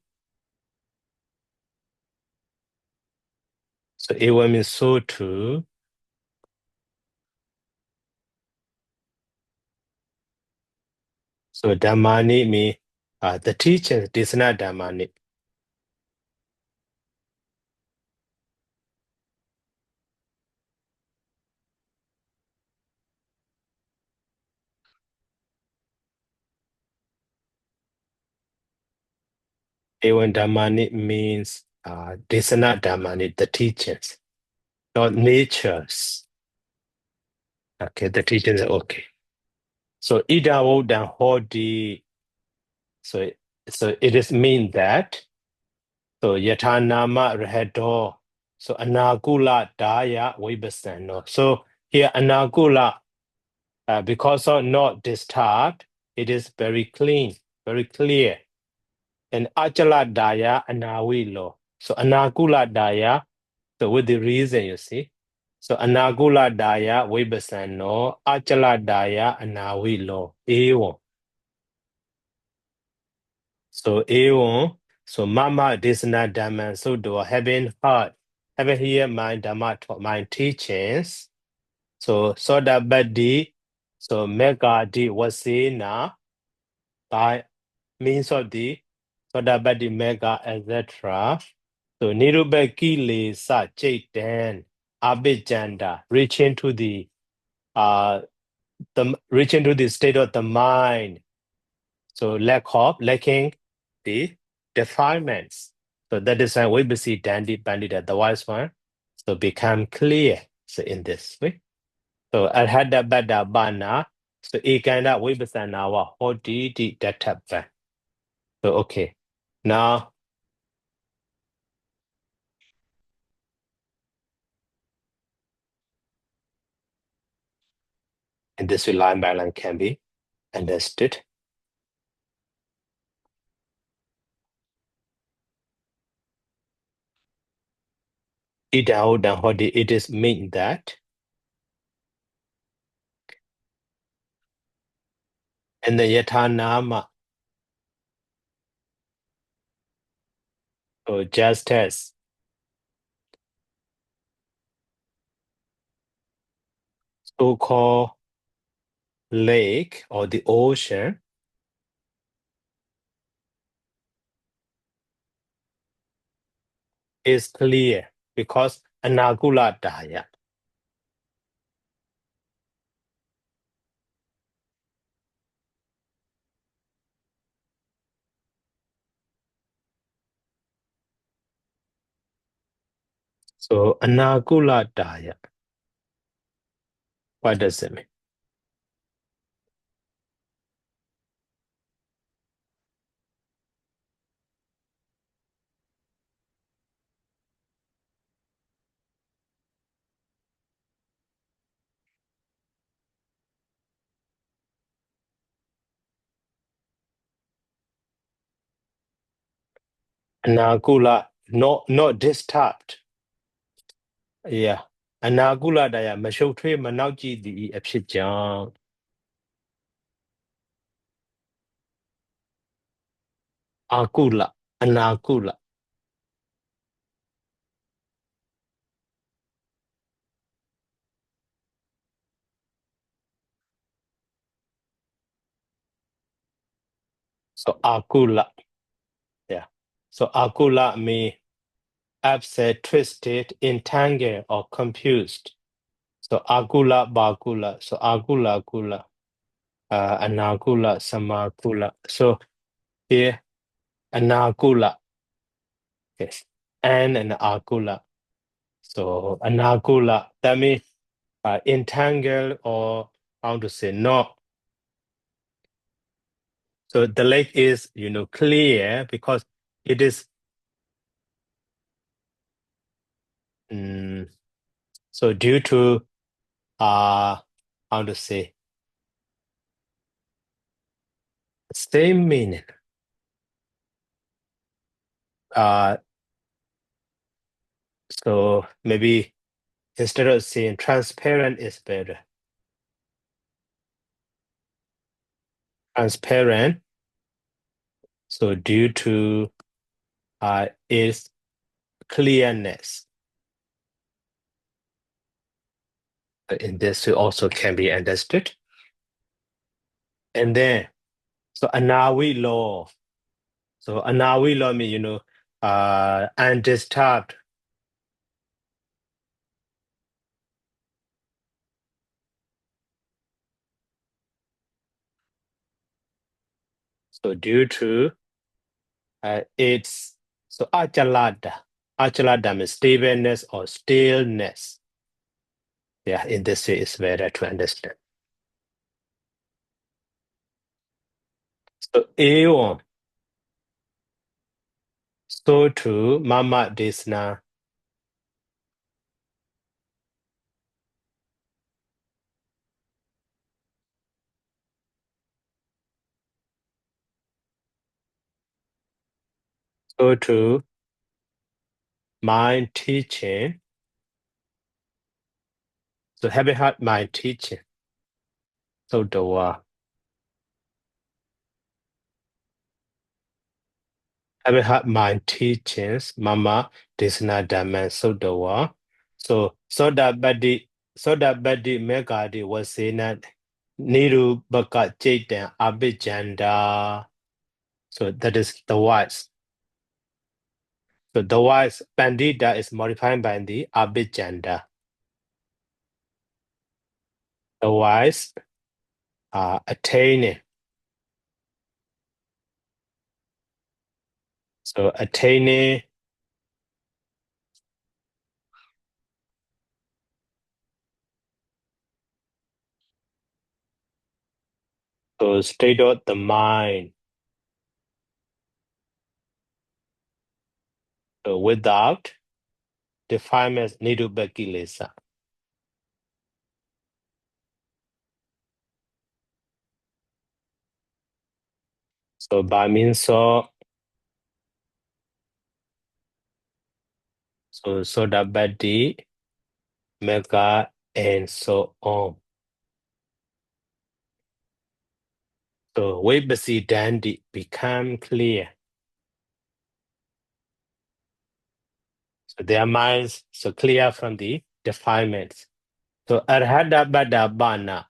So A1 means so too. So Dhammani me, the teachers, Desana Dhammani. A1 Dhammani means Desana Dhammani, the teachers, not natures. Okay, the teachers are okay. So Idawo dan Hodi. So it is mean that. So Yatanama Rehedo. So Anagula Daya Wibasano. So here Anagula, because of not disturbed, it is very clean, very clear. And Achala Daya Anawilo. So Anagula Daya, so with the reason you see. So Anagula Daya Wibasano, Achala Daya Anawilo. Ewo. So Eon, so Mama Desana Dhamma, so do having heard, having hear my Dhamma, my teachings. So Soda Badi, so Mega di Wasina, by means of the Soda Badi Mega, etc. So Nirubeki Le Sa Chaitan, Abhijanda, reaching to the reaching to the state of the mind. So lacking the defilements. So that is why we see dandy bandit, the wise one. So become clear. So in this way. So I had that bada bana. So ikanda we our hoti di datapa. So okay. Now and this line by line can be understood. Idao dan hoti, it is mean that. And the yatanama. So just as so-called lake or the ocean is clear because anagula daya. So anagula daya. What does it mean? Anagula, not disturbed. Yeah. Anagula daya မရှုပ်ထွေးမနှောက်ကြည့်သည်အဖြစ်ကြောင့် akula anagula. So akula. Yeah. So akula means upset, twisted, entangled, or confused. So akula bakula. So akula kula. Anakula, Samakula. So here, Anakula, yes, and Akula. So Anakula, that means entangle or how to say not. So the lake is, clear because it is. So due to how to say same meaning. So maybe instead of saying transparent is better. Transparent. So due to its clearness. In this also can be understood. And then, so Anawi law. So Anawi law means, undisturbed. So due to its, so achalada. Achalada means stableness or stillness. Yeah, in this way it's better to understand. So Aeon. So to Mama Desna. So to my teaching. So having had my teaching. So the having had my teachings, Mama Desna Dhamma Sodawa. So that badi megadi was saying that Niru Baka Jaitan Abhijanda. So that is the wise. So the wise Pandita is modified by the Abhijanda. The wise are attaining. So attaining. So state of the mind. So without defilements nidubakilesa. So by means of Sodabadi, Mega, and so on. So Vibhasi Dandi become clear. So their minds so clear from the defilements. So Arhada Bada Bana.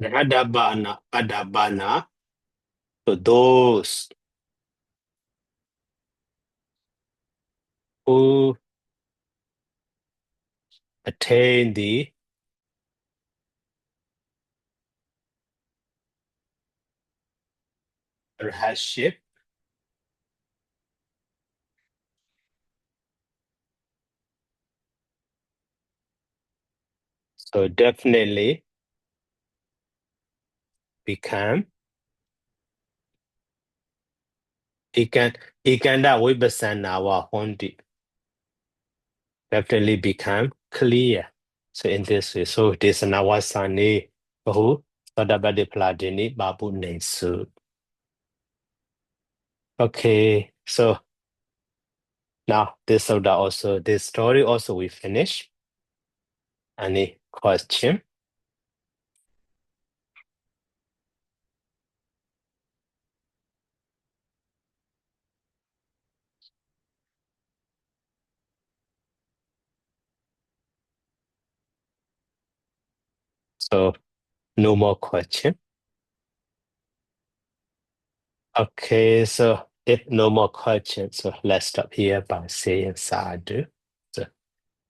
Arhada Bada Bana. So those who attain the Arhatship. So definitely become Ikanda Vibhasana wa Hondi. Definitely become clear. So in this way, so this is Nawasani Bahu Sadabadi Pladini Babu Nesu. Okay, so now this story also we finish. Any question? So no more question. Okay, so if no more questions, so let's stop here by saying sadhu. So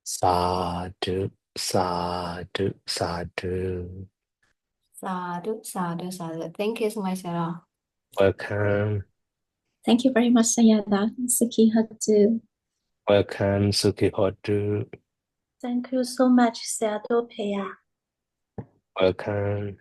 Sadhu, sadhu, sadhu. Sadhu, sadhu, sadhu. Thank you so much, Sarah. Welcome. Thank you very much, Sayadaw. Sukhi Hotu. Welcome, Sukhi Hotu. Thank you so much, Sayadaw Paya. Welcome.